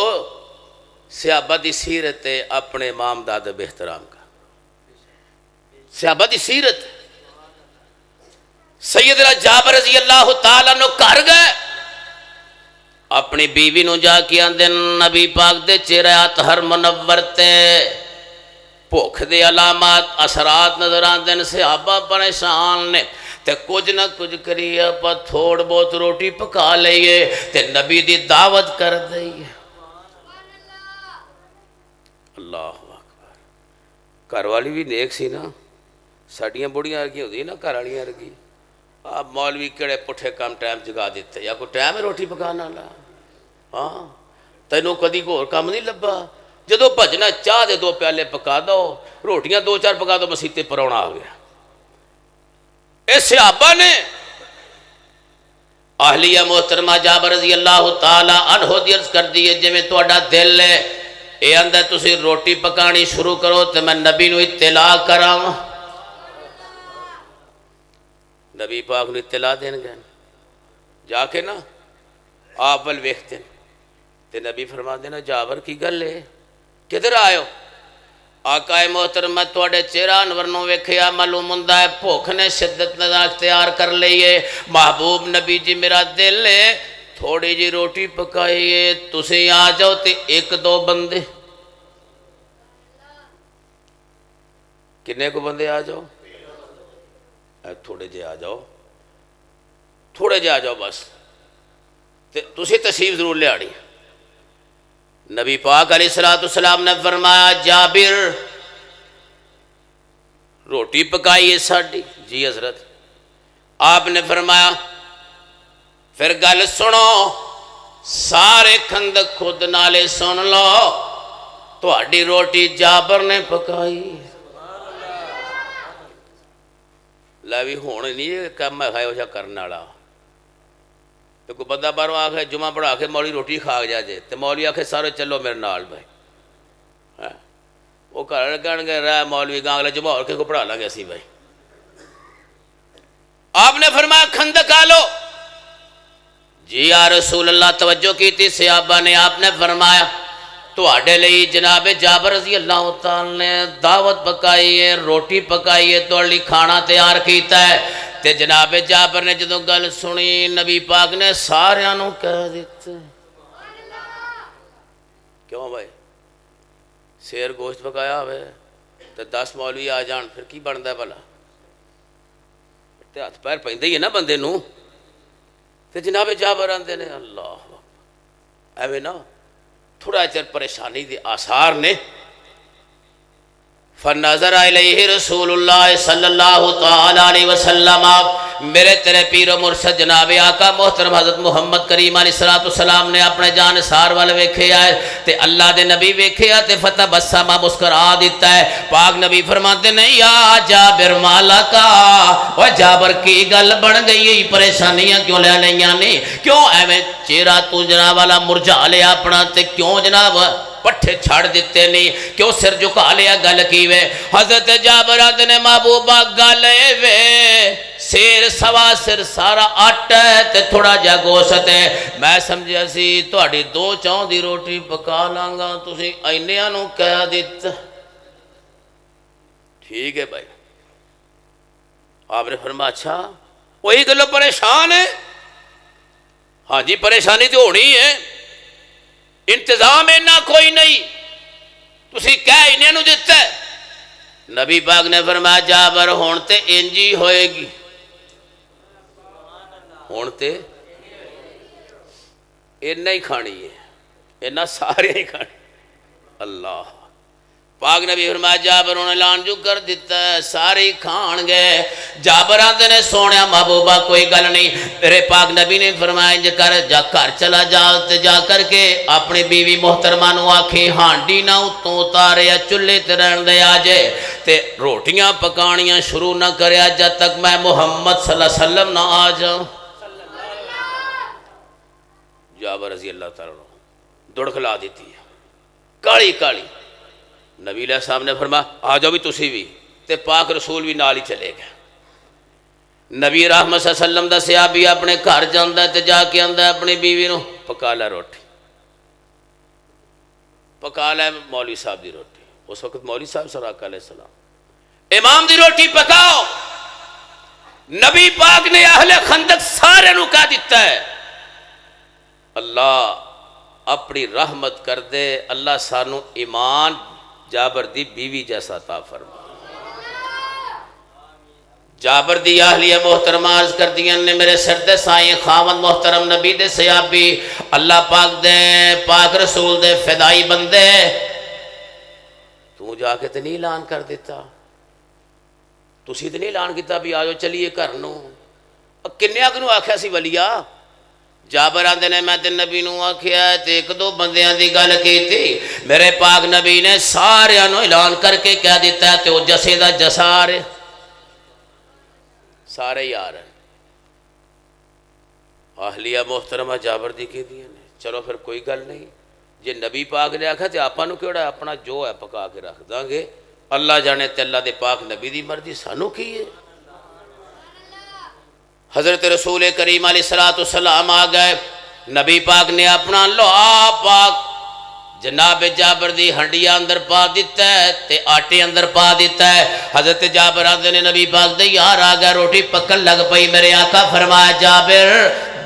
صحابہ دی سیرت اپنے امام داد بے احترام کا صحابہ دی سیرت. سیدنا جابر رضی اللہ تعالیٰ نو گھر گئے, اپنی بیوی نو جا کے آندے نبی پاک دے چہرے اطہر منور تے بھوک دے علامات اثرات نظر آندے. صحابہ پریشان نے تے کچھ نہ کچھ کریے, اپا تھوڑ بہت روٹی پکا لئیے تے نبی دی دعوت کر دئیے. اللہ اکبر. گھر والی بھی نیک سی نا, ساڈیاں بڑیاں ورگی ہوندی نا گھر والیاں ورگی. آپ مولوی کہڑے پٹھے کام ٹائم جگا دیتے, یا کوئی ٹائم ہے روٹی پکانا لا؟ ہاں تینوں کدی ہور کام نہیں لبا؟ جدو بھجنا چاہ دے 2 پیالے پکا دو, روٹیاں 2-4 پکا دو, مسیتے پرونا آ گیا. اے صحابہ نے اہلیہ محترمہ جابر رضی اللہ تعالی عنہ دی عرض کر دیئے جی میں تہاڈا دل ہے اے اندر تسی روٹی پکانی شروع کرو تے میں نبی نو اطلاع کراواں. نبی پاک نو اطلاع دین گئے, جا کے نا آپ ول ویکھتے تے نبی فرما دینا جابر کی گل ہے, کدھر آئے ہو؟ آقا محترم میں تواڈے چہرہ انور نو ویکھیا, معلوم ہوندا ہے بھوک نے شدت نہ اختیار کر لئیے. محبوب نبی جی میرا دل ہے تھوڑی جی روٹی پکائیے, تسی آ جاؤ تے 1-2 بندے. کنے کو بندے آ جاؤ؟ تھوڑے جے آ جاؤ, تھوڑے جے آ جاؤ بس, تسی تشریف ضرور لے آنی. نبی پاک علیہ السلام نے فرمایا جابر روٹی پکائیے ساڈی. جی حضرت. آپ نے فرمایا پھر گل سنو, سارے کھندق خود نالے سن لو, تہاڈی روٹی جابر نے پکائی. لے ہون نہیں کام ہے کھائے وجہ کرنے والا. کوئی بندہ باہروں آکھے جمعہ پڑھا کے مولوی روٹی کھا جا جے تے مولوی آکھے سارے چلو میرے نال بھائی, وہ گھر کہن گے رہ مولوی گاں اگلے جمعہ اور کے کو پڑھا لگے سی بھائی. آپ نے فرمایا کھندق آ لو. جی یا رسول اللہ توجہ کی تھی صحابہ نے. آپ نے فرمایا تواڈے لئی جناب جابر رضی اللہ تعالی نے دعوت پکائی ہے, روٹی پکائی ہے, تواڈے لئی کھانا تیار کیتا ہے. تے جناب جابر نے جدوں گل سنی نبی پاک نے ساریاں نو کہہ دیتے کیوں بھائی شیر گوشت پکایا ہوئے تے 10 مولوی آ جان پھر کی بندا ہے بھلا؟ تے ہاتھ پیر پیندے ہی ہے نا بندے نو. تے جناب جابر آندے نے اللہ ایویں نا تھوڑا چر پریشانی دے آثار نے. فنظر الیہ رسول اللہ صلی اللہ تعالی علیہ وسلم, میرے تیرے پیر و مرشد جناب آقا محترم حضرت محمد کریم علیہ السلام نے اپنے جانثار والے ویکھے آئے تے اللہ دے نبی ویکھے تے فتبسم مسکرا دیتا ہے. پاک نبی فرماتے ہیں یا جابر مالکا, او جابر کی گل بن گئی, پریشانیاں کیوں لے لیاں نے, کیوں ایویں چہرہ تو جناب والا مرجھا لیا اپنا, تے کیوں جناب پٹھے چھاڑ دیتے نہیں, کیوں سر جھکا لیا, گل کی وے؟ حضرت جابر نے محبوبہ گل وے سیر سوا سر سارا آٹا ہے تے تھوڑا جا گوشت ہے, میں سمجھا سی تہاڈی 2 چاؤں دی روٹی پکا لاں گا, تسی اینیاں نو کہہ دیتا. ٹھیک ہے بھائی. آپ نے فرمایا اچھا وہی گلو پریشان ہے؟ ہاں جی پریشانی تو ہونی ہے, انتظام اینا کوئی نہیں, تسی کہہ انہیں نو دیتا ہے. نبی پاک نے فرمایا جابر ہون تے انجی ہوئے گی, ہون تے اینا ہی کھانی ہے, اینا سارے ہی کھانی. اللہ پاک نبی فرمایا جابر انہیں اعلان جو کر دیتا ہے سارے کھان گئے. جابر آندے نے سونیا محبوبہ کوئی گل نہیں, میرے پاک نبی نے فرمایا انج کر جا گھر چلا جا تے جا کر کے اپنی بیوی محترمہ نو آکھے ہانڈی نہ اتوں اتارے یا چلے تے رہن دے آجے تے روٹیاں پکانیاں شروع نہ کریا جب تک میں محمد صلی اللہ علیہ وسلم نہ آ جاؤں. جابر رضی اللہ تعالیٰ دڑکھلا دیتی ہے کالی کالی. نبی علیہ السلام نے فرمایا آ جاؤ بھی تسی بھی, تے پاک رسول بھی نال ہی چلے گئے. نبی رحمت صلی اللہ علیہ وسلم دا صحابی اپنے گھر جاندا ہے تے جا کے آندا ہے اپنی بیوی نو پکا لے روٹی, پکا لے مولوی صاحب دی روٹی. اس وقت مولوی صاحب سراقہ علیہ السلام امام دی روٹی پکاؤ. نبی پاک نے اہل خندق سارے نو کہہ دیتا ہے اللہ اپنی رحمت کر دے, اللہ سانو ایمان جابر دی بیوی جیسا عطا فرما. جابر دی اہلیہ محترمہ عرض کر دیا نے میرے سر دے سائیں خاون محترم نبی دے صحابی اللہ پاک دے پاک رسول دے فدائی بندے, تو جا کے تے نہیں اعلان کر دیتا, تسی تے نہیں اعلان کیتا بھی آجو چلیے گھر نو. کنیا کنو آکھیا سی ولیا؟ جابر آندے نے میں تے نبی نو آکھیا تے ایک دو بندیاں دی گل کیتی, میرے پاک نبی نے سارے نو اعلان کر کے کہہ دیتا ہے تے وہ جسے دا جسار ہے, سارے یار ہیں. اہلیہ محترمہ جابر دی کی دیا نے چلو پھر کوئی گل نہیں, جے نبی پاک نے آکھا تے آپا نو کیڑا اپنا جو ہے پکا کے رکھ داں گے, اللہ جانے تے اللہ دے پاک نبی دی مرضی سانو کی ہے. حضرت رسول کریم علیہ السلام آ گئے, نبی پاک نے اپنا لوہا پاک جناب جابر دی ہنڈیا اندر پا دیتا ہے تے آٹے اندر پا دیتا ہے. حضرت جابر آدھے نے نبی پاک دے یار آ گیا, روٹی پکن لگ پئی. میرے آقا فرمایا جابر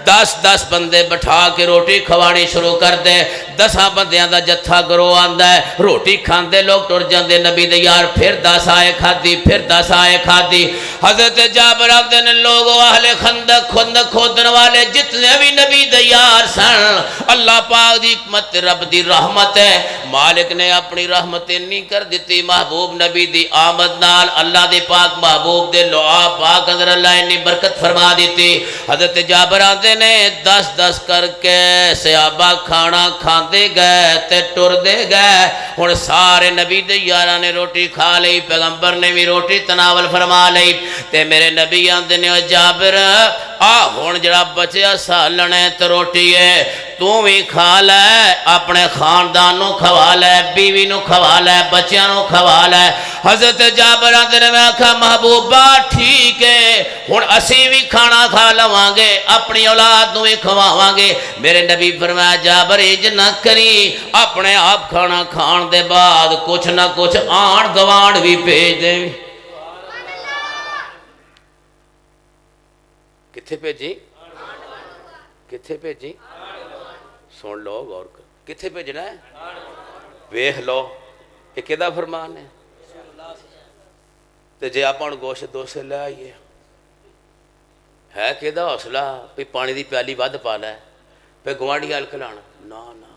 10 بندے بٹھا کے روٹی کھوانی شروع کر دے. 10 بندیاں دا جتھا گروہ آندا ہے, روٹی کھاندے لوگ ٹر جاندے. نبی دے یار پھر 10 آئے کھادی, پھر 10 آئے کھادی. حضرت جابر آندے نے لوگوں اہل خندق کھودن والے جتنے بھی نبی دے یار سن, اللہ پاک دی حکمت رب دی رحمت ہے, مالک نے اپنی رحمت نہیں کر دیتی محبوب نبی دی آمد نال. اللہ دے پاک محبوب دے لعا پاک اندر اللہ نے برکت فرما دیتی. حضرت جابر آندے نے 10 کر کے صحابہ کھانا کھاندے گئے تے ٹر دے گئے. ہن سارے نبی دے یاراں نے روٹی کھا لئی, پیغمبر نے بھی روٹی تناول فرما لئی تے میرے نبی آندے نے جابر آ ہن جڑا بچیا سالن ہے تے روٹی ہے تو بھی کھا لے, اپنے خاندان نو کھوا لے, بیوی نو کھوا لے, بچیاں نو کھوا لے. حضرت جابر آندے نے میں کہا محبوبہ ٹھیک ہے ہن اسی بھی کھانا کھا لواں گے, اپنی اولاد نو بھی کھواواں گے. میرے نبی فرمایا جابر اج نہ کری, اپنے آپ کھانا کھان دے بعد کچھ نہ کچھ آن گوانڈ بھی بھیج دے. کتھے بھیجی؟ کتھے بھیجی؟ سن لو غور کر, کتھے بھیجنا ہے ویکھ لو. یہ کدا فرمان ہے تے جے آپ گوشت دو سے لے آئیے ہے کدا حوصلہ بھی پانی دی پیالی ود پا لے پہ گوانڈی ہل کھلانا نا نا,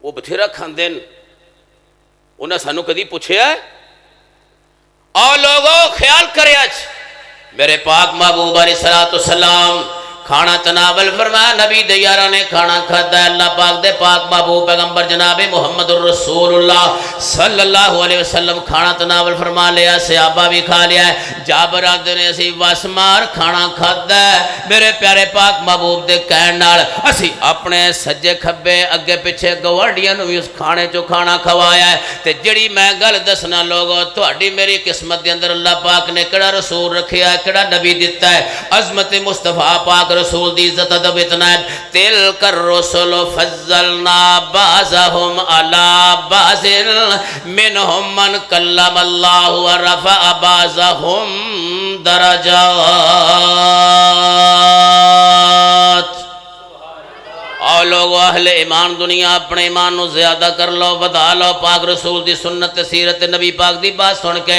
وہ بتھیرا کھاندے انہاں سانو کدی پوچھیا ہے؟ آؤ لوگوں خیال کرے اچ میرے پاک محبوب علیہ السلام کھانا تناول فرمایا. نبی دے یاراں نے کھانا کھادا ہے. اللہ پاک دے پاک محبوب پیغمبر جناب محمد الرسول اللہ صلی اللہ علیہ وسلم کھانا تناول فرما لیا, صحابہ بھی کھا لیا ہے. جابر آندے نے اسی وس مار کھانا کھادا ہے. میرے پیارے پاک محبوب دے کہن نال اسی اپنے سجے کھبے اگے پیچھے گوانڈیاں نو بھی اس کھانے چو کھانا کھوایا ہے. تے جڑی میں گل دسنا لوگوں تہاڈی میری قسمت دے اندر اللہ پاک نے کیڑا رسول رکھیا ہے, کیڑا نبی دتا ہے. عظمت مصطفیٰ پاک رسول دی عزت ادب اتنا ہے. تلک الرسل فضلنا بعضهم على بعض منهم من کلم اللہ ورفع بعضهم درجات. اور لوگ اہل ایمان دنیا اپنے ایمان نو زیادہ کر لو, بدا لو. پاک رسول دی سنت سیرت نبی پاک دی بات سن کے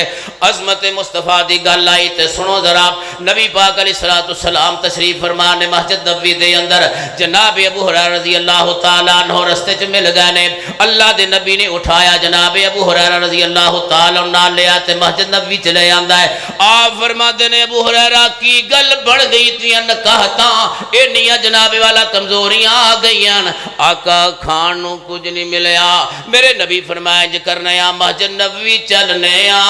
عظمت مصطفیٰ دی گل آئی تے سنو ذرا. نبی پاک علیہ السلام تشریف فرما نے مسجد نبوی دے اندر جناب ابو ہریرہ رضی اللہ تعالیٰ عنہ رستے چ مل گئے نے. اللہ دے نبی نے اٹھایا جناب ابو ہریرہ رضی اللہ تعالیٰ عنہ لے آتے مسجد نبوی چلے آندا ہے. آپ فرما دے نے ابو ہریرہ کی گل بڑھ گئی تھی نکاہتاں اینیاں جناب والا کمزوریاں گئیاں, آقا کھان نو کچھ نہیں ملیا. میرے نبی فرمایا جو کرنے آ مسجد نبوی چلنے آ.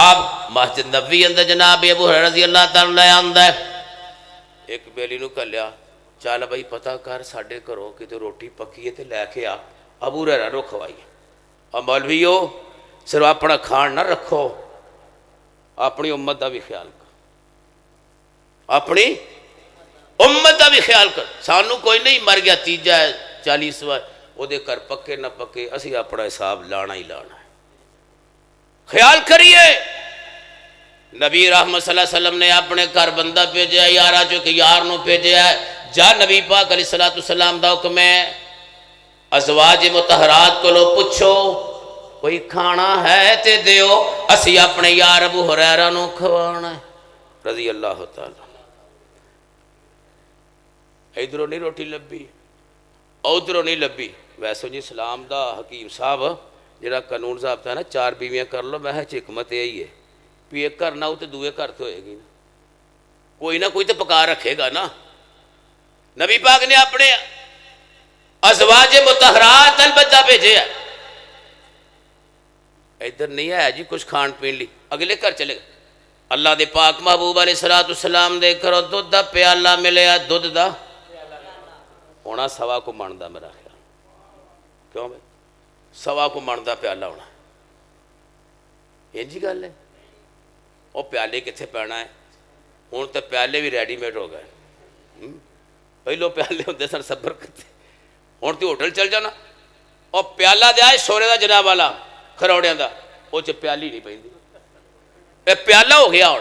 آپ مسجد نبوی اندر جناب ابو ہریرہ رضی اللہ تعالیٰ آندا ہے. ایک بیلی نو کہلیا چل بھائی پتہ کر ساڈے گھروں کتے روٹی پکی ہے تے لے کے آ, ابو ہریرہ نو کھوائیے. اور مولویو صرف اپنا کھان نہ رکھو, اپنی امت دا بھی خیال کر, اپنی امت دا بھی خیال کر. سانو کوئی نہیں مر گیا تیجا ہے 40واں وہ دے کر پکے نہ پکے, اسی اپنا حساب لانا ہی لانا ہے. خیال کریے نبی رحمت صلی اللہ علیہ وسلم نے اپنے گھر بندہ بھیجا ہے، یارا جو کہ یار نو بھیجا ہے، جا نبی پاک علیہ السلام دا حکم ہے ازواج مطہرات کو لو پوچھو کوئی کھانا ہے تے دیو، اسی اپنے یار ابو ہریرہ نو کھوانا ہے رضی اللہ تعالی۔ ادھروں نہیں روٹی لبھی ادھروں نہیں لبھی، ویسے جی اسلام دا حکیم صاحب جڑا قانون ضابطہ ہے نا 4 بیویاں کر لو، میں حکمت یہی ہے بھی ایک گھر نہ ہو تو دوے گھر تو ہوئے گی نا، کوئی نہ کوئی تو پکا رکھے گا نا۔ نبی پاک نے اپنے ازواج مطہرات البتہ بھیجے ہے، ادھر نہیں ہے جی کچھ کھان پین لی، اگلے گھر چلے گا۔ اللہ دے پاک محبوب علیہ السلام دے کرو دودھ دا پیالہ ملیا، دودھ دا ہونا سوا کو من دا میرا خیال، کیوں بھائی سوا کو من دا پیالہ ہونا یہ جی گل ہے۔ وہ پیالے کتنے پینا ہے، ہوں تو پیالے بھی ریڈی میڈ ہو گئے، پہلو پیالے ہوتے سن صبر کرتے، ہوں تو ہوٹل چل جانا اور پیالہ دیا ہے سورے دا جناب والا کھروڑیاں دا، وہ چ پیالی نہیں پہ پیالہ ہو گیا۔ ہوں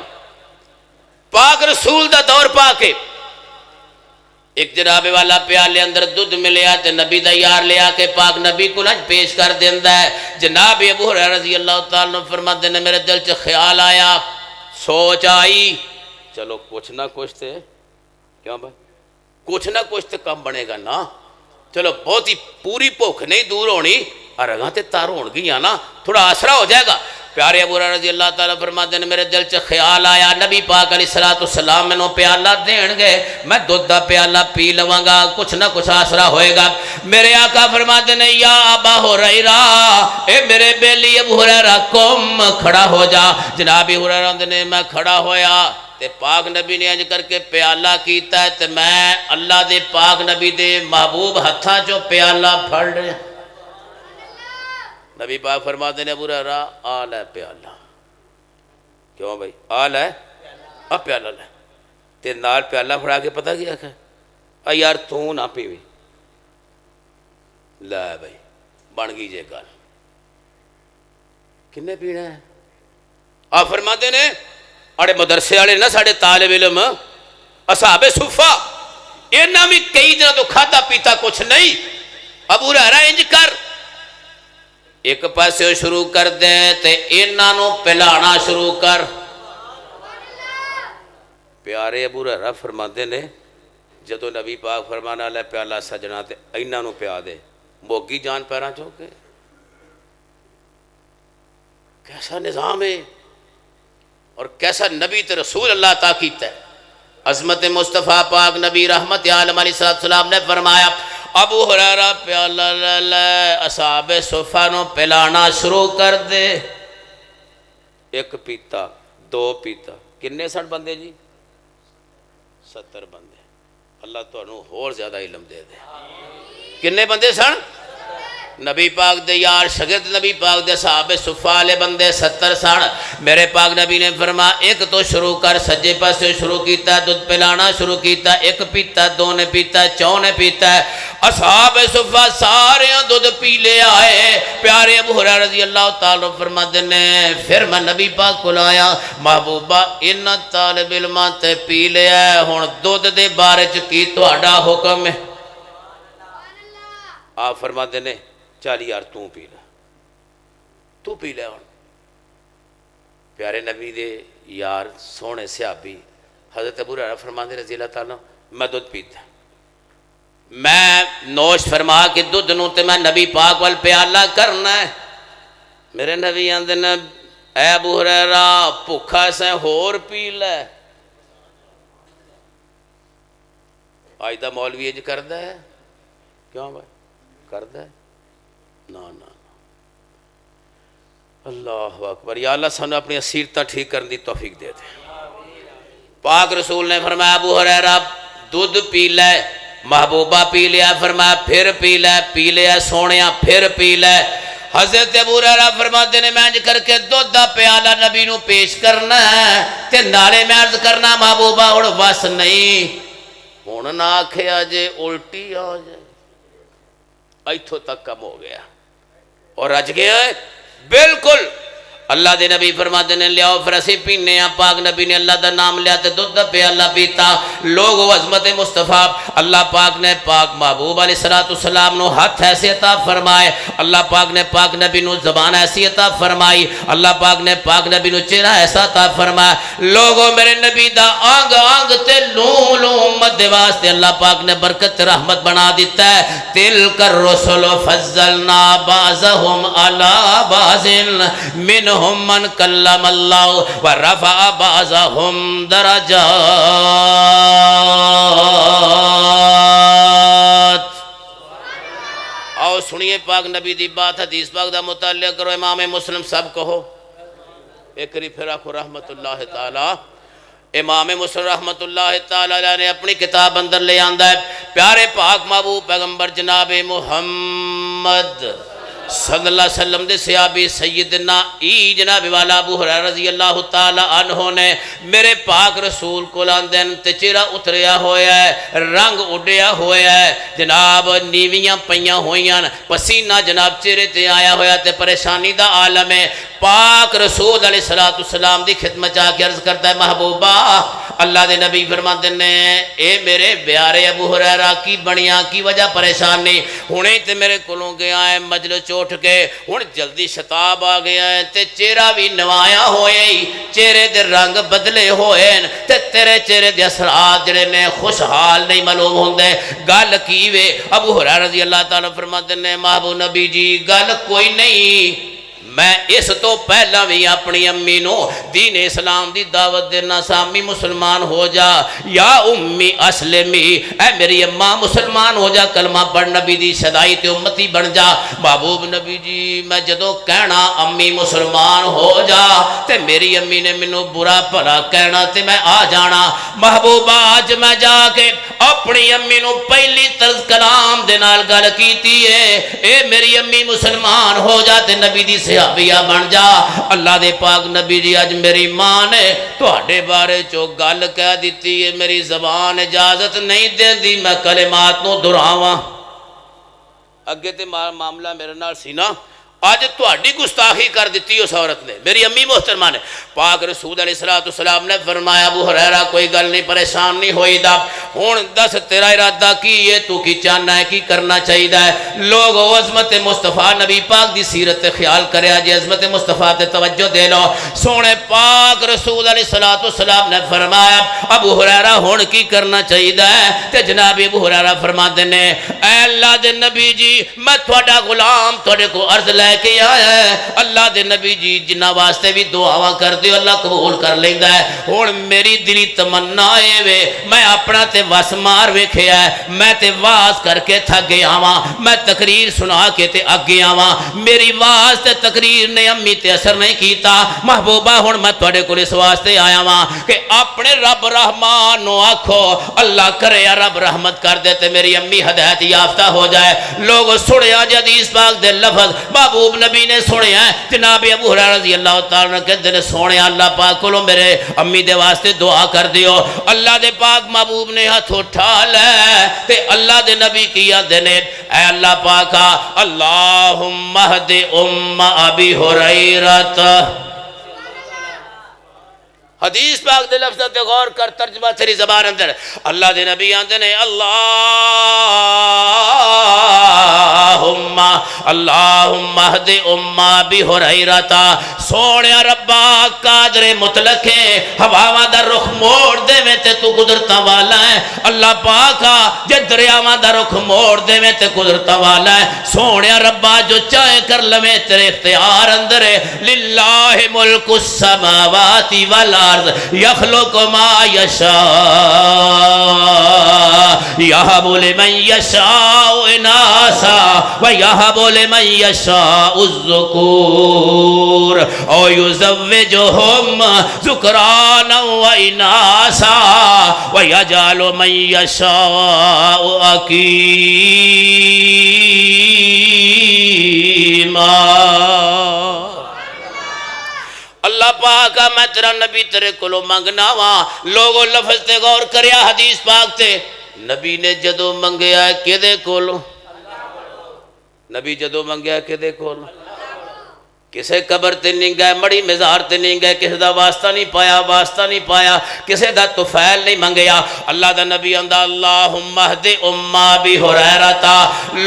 پاک رسول دا دور پا کے ایک جناب والا پیالے اندر دودھ ملیا تے نبی دا یار لیا کے پاک نبی کو نج پیش کر دیندہ ہے۔ جناب ابو ہریرہ رضی اللہ تعالیٰ فرماتے ہیں میرے دل چ خیال آیا، سوچ آئی، چلو کچھ نہ کچھ تے کیوں بھائی کچھ نہ کچھ تے کم بنے گا نا، چلو بہت ہی پوری بھوک نہیں دور ہونی، ارگاں تے تار ہون گیا نا، تھوڑا آسرا ہو جائے گا۔ پیارے ابو ہریرہ رضی اللہ تعالیٰ فرماتے ہیں میرے دل چ خیال آیا نبی پاک علیہ السلام میں نو پیالہ دین گے، میں دودھ دا پیالہ پی لواں گا، کچھ نہ کچھ آسرا ہوئے گا۔ میرے آقا فرماتے ہیں یا ابا ہریرہ، اے میرے بیلی ابو ہریرہ قم کھڑا ہو جا۔ جناب ہریرہ نے میں کھڑا ہویا تے پاک نبی نے انج کر کے پیالہ کیتا ہے تے میں اللہ دے پاک نبی دے محبوب ہتھاں چوں پیالہ پھڑ رہا۔ نبی پاک فرماتے ہیں ابو ہریرہ آل ہے پیالہ، کیوں بھائی آل ہے اب پیالہ لے تے نال پیالہ پھڑا کے پتہ کیا کہ یار تو نہ پیوی، لے بھائی بن گئی جے گل، کنے پینا ہے؟ آپ فرماتے ہیں اڑے مدرسے والے نا ساڑھے طالب علم اصحاب صفہ انہاں بھی کئی دنوں تو کھاتا پیتا کچھ نہیں، ابو ہریرہ انج کر ایک پاسے شروع کر دے تے انہاں نو پلانا شروع کر۔ پیارے ابو ہریرہ فرماتے نے جدو نبی پاک فرمانا لے پیالہ سجنا تے انہاں نو پیا دے، موگی جان پیراں چوکے، کیسا نظام ہے اور کیسا نبی تے رسول اللہ عطا کیتا ہے۔ عظمت مصطفیٰ پاک نبی رحمت عالم علیہ السلام نے فرمایا ابو ہریرہ پیالہ لے لے، اصحاب صفہ نو پلانا شروع کر دے، ایک پیتا دو پیتا، کنے سن بندے جی 70 بندے، اللہ تو انہوں اور زیادہ علم دے دے، کنے بندے سن؟ نبی پاک دے یار شگرد نبی پاک دے صحاب صفہ والے بندے 70 سن۔ میرے پاک نبی نے فرما ایک تو شروع کر، سجے پاسے شروع کیتا، دودھ پلانا شروع کیتا، ایک پیتا، دو نے پیتا، چون نے پیتا ہے، اصحاب صفہ سارے دودھ پی لے آئے۔ پیارے ابو ہریرہ رضی اللہ تعالیٰ فرماتے ہیں پھر میں نبی پاک کو لایا، محبوبہ ان طالب علماں تے پی لے آئے، ہون دودھ دے بارے چکی تہاڈا حکم ہے۔ آپ فرماتے ہیں چل یار تو پی لے، تو پی لے۔ ہوں پیارے نبی دے یار سونے صحابی حضرت ابو ہریرہ فرماتے رضی اللہ تعالیٰ میں دودھ پیتا، میں نوش فرما کے دودھ نو تے میں نبی پاک وال پیالہ کرنا ہے۔ میرے نبی آندے نے اے ابو ہریرہ بھوکا سے ہور پی لے۔ آج دا مولوی اج کردا ہے، کیوں بھائی کردا ہے؟ نا نا اللہ اکبر، یا اللہ سانو اپنی اسیرتاں ٹھیک کرنے دی توفیق دے دے۔ پاک رسول نے فرمایا ابو ہریرہ دودھ پی لے، محبوبہ پی لیا، فرمایا پھر پی لے، پی لیا سونیا پھر پی لے۔ حضرت ابو ہریرہ فرماتے نے میں انج کر کے دودھ دا پیالہ نبی نو پیش کرنا ہے تے نالے میں عرض کرنا محبوبہ ہن بس نہیں، ہن نہ آکھیا جے الٹی آ جائے، ایتھوں تک کم ہو گیا اور رج گیا ہے۔ بالکل اللہ دے نبی فرماتے نے لیاؤ پھر اسی پینے ہیں. پاک نبی نے اللہ دا نام لیا تے دودھ پہ اللہ پیتا. لوگ عظمت مصطفیٰ اللہ پاک نے پاک محبوب علیہ السلام نو ہاتھ ایسے عطا فرمائے. اللہ پاک نے پاک نبی نو زبان ایسی عطا فرمائی. اللہ پاک نے پاک نبی نو چہرہ ایسا عطا فرمایا. لوگوں میرے نبی دا آنگ آنگ تے لوں لوں امت دے واسطے اللہ پاک نے برکت رحمت بنا دیتا ہے. تلک الرسل فضلنا بعضهم على بعض منهم من کلم اللہ ورفع بعضهم درجات. آؤ سنیے پاک نبی دی بات. حدیث پاک دا مطالعہ کرو. امام مسلم سب کہو ایک پھر آخو رحمت اللہ تعالی. امام مسلم رحمت اللہ تعالی نے اپنی کتاب اندر لے آندہ ہے پیارے پاک محبوب پیغمبر جناب محمد صلی اللہ علیہ وسلم دے صحابی سیدنا جناب والا ابو ہریرہ رضی اللہ تعالی عنہ نے میرے پاک رسول کو لاندن تے چہرہ اتریا ہویا ہے, رنگ اڈیا ہویا ہے, جناب نیویاں پیاں ہویاں, پسینہ جناب چہرے تے آیا ہویا تے پریشانی دا عالم ہے. پاک رسول علیہ السلام دی خدمت چاہ کے عرض کرتا ہے محبوبہ اللہ دے نبی فرماتے ہیں اے میرے پیارے ابو ہریرہ کی بنیاں کی وجہ پریشانی ہونے تے میرے کولوں گیا ہے مجلس اٹھ کے ہن جلدی شتاب آ گیا ہے تے چہرہ بھی نوایا ہوئے چہرے دے رنگ بدلے ہوئے تے تیرے چہرے دے اثرات جڑے نے خوشحال نہیں معلوم ہوندے. گل کی وے ابو ہریرہ رضی اللہ تعالیٰ فرماتے ہیں محبوب نبی جی گل کوئی نہیں, میں اس تو پہلا بھی اپنی امی نو دین اسلام دی دعوت دینا سامی مسلمان ہو جا یا امی اسلمی, اے میری اماں مسلمان ہو جا کلمہ پڑھ نبی دی صدائی تے امتی بن جا. محبوب نبی جی میں جدو کہنا امی مسلمان ہو جا تے میری امی نے منو برا بھلا کہنا تے میں آ جانا. محبوب آج میں جا کے اپنی امی نو پہلی طرز کلام دے نال گل کیتی ہے اے میری امی مسلمان ہو جا تے نبی دی صحابیہ بن جا. اللہ دے پاک نبی جی آج میری ماں نے تواڈے بارے چو گل کہہ دیتی ہے میری زبان اجازت نہیں دیندی میں کلمات نو دہراواں. اگے تے معاملہ میرے نال سی نا, آج تواڈی گستاخی کر دیتی اس عورت نے میری امی محترمہ نے. پاک رسول علیہ السلام نے فرمایا ابو ہریرہ کوئی گل نہیں پریشان نہیں ہوئی دا, ہن دس تیرا ارادہ کی ہے تو کی چاہنا ہے کی کرنا چاہیے ہے. لوگ عظمت مصطفیٰ نبی پاک دی سیرت خیال کریا جی عظمت مصطفیٰ تے توجہ دے لو. سونے پاک رسول علیہ السلام نے فرمایا ابو ہریرہ ہن کی کرنا چاہیے ہے تے جناب ابو ہریرہ فرماتے ہیں اے اللہ دے نبی جی میں تھوڑا غلام تھوڑے کو عرض لے کے آیا ہے. اللہ دے نبی جی جنہ واسطے بھی دعاواں کر دیو اللہ قبول کر لیندا ہے. ہن میری دلی تمنا اے وے میں اپنا تے وس مار ویکھیا ہے, میں تے واز کر کے تھک گیا واں, میں تقریر سنا کے تے اگے آواں, میری واز تے تقریر نے امی تے اثر نہیں کیتا. محبوبہ ہن میں تواڈے کول اس واسطے آیا واں کہ اپنے رب رحمان نو آکھو اللہ کرے یا رب رحمت کر دے تے میری امی ہدایت یافتہ ہو جائے. لوگ سنیا جی حدیث پاک دے لفظ محبوب نبی نے سنے ہیں جناب ابو ہریرہ رضی اللہ تعالیٰ عنہ کہتے ہیں سونے اللہ پاک کو میرے امی دے واسطے دعا کر دیو. اللہ دے پاک محبوب نے ہاتھ اٹھا لے تے اللہ دے نبی کیا دینے اے اللہ پاکا اللہم اہد ابی ہریرہ. حدیث پاک دے لفظ تے غور کر ترجمہ تیری زبان اندر اللہ دے نبی آندے نے اللہم اہد ابی ہریرہ. سونیا ربا قادر مطلق ہے ہواواں دا رخ موڑ دے میں تے تو قدرتاں والا ہے. اللہ پاکا جے دریاواں دا رخ موڑ دے میں تے قدرتاں والا ہے. سونیا ربا جو چاہے کر لویں تیرے اختیار اندر ہے. للہ ملک السماوات والارض یخلق ما یشاء یہب لمن یشاء اناسا ویہب لمن یشاء الذکور او یزوجہم ذکرانا واناسا ویجعل من یشاء عقیما. اللہ پاکا میں تیرا نبی تیرے کلو منگنا وہاں. لوگوں لفظ تے غور کریا حدیث پاک تے نبی نے جدو منگیا ہے کدے کولو, نبی جدو منگیا ہے کدے کولو, کسے قبر تے نہیں گئے، مڑی مزار تے نہیں گئے، کسے دا واسطہ نہیں پایا، کسے دا طفیل نہیں منگیا۔ اللہ دا نبی آندا اللہم اہد ام ابی ہریرہ تا،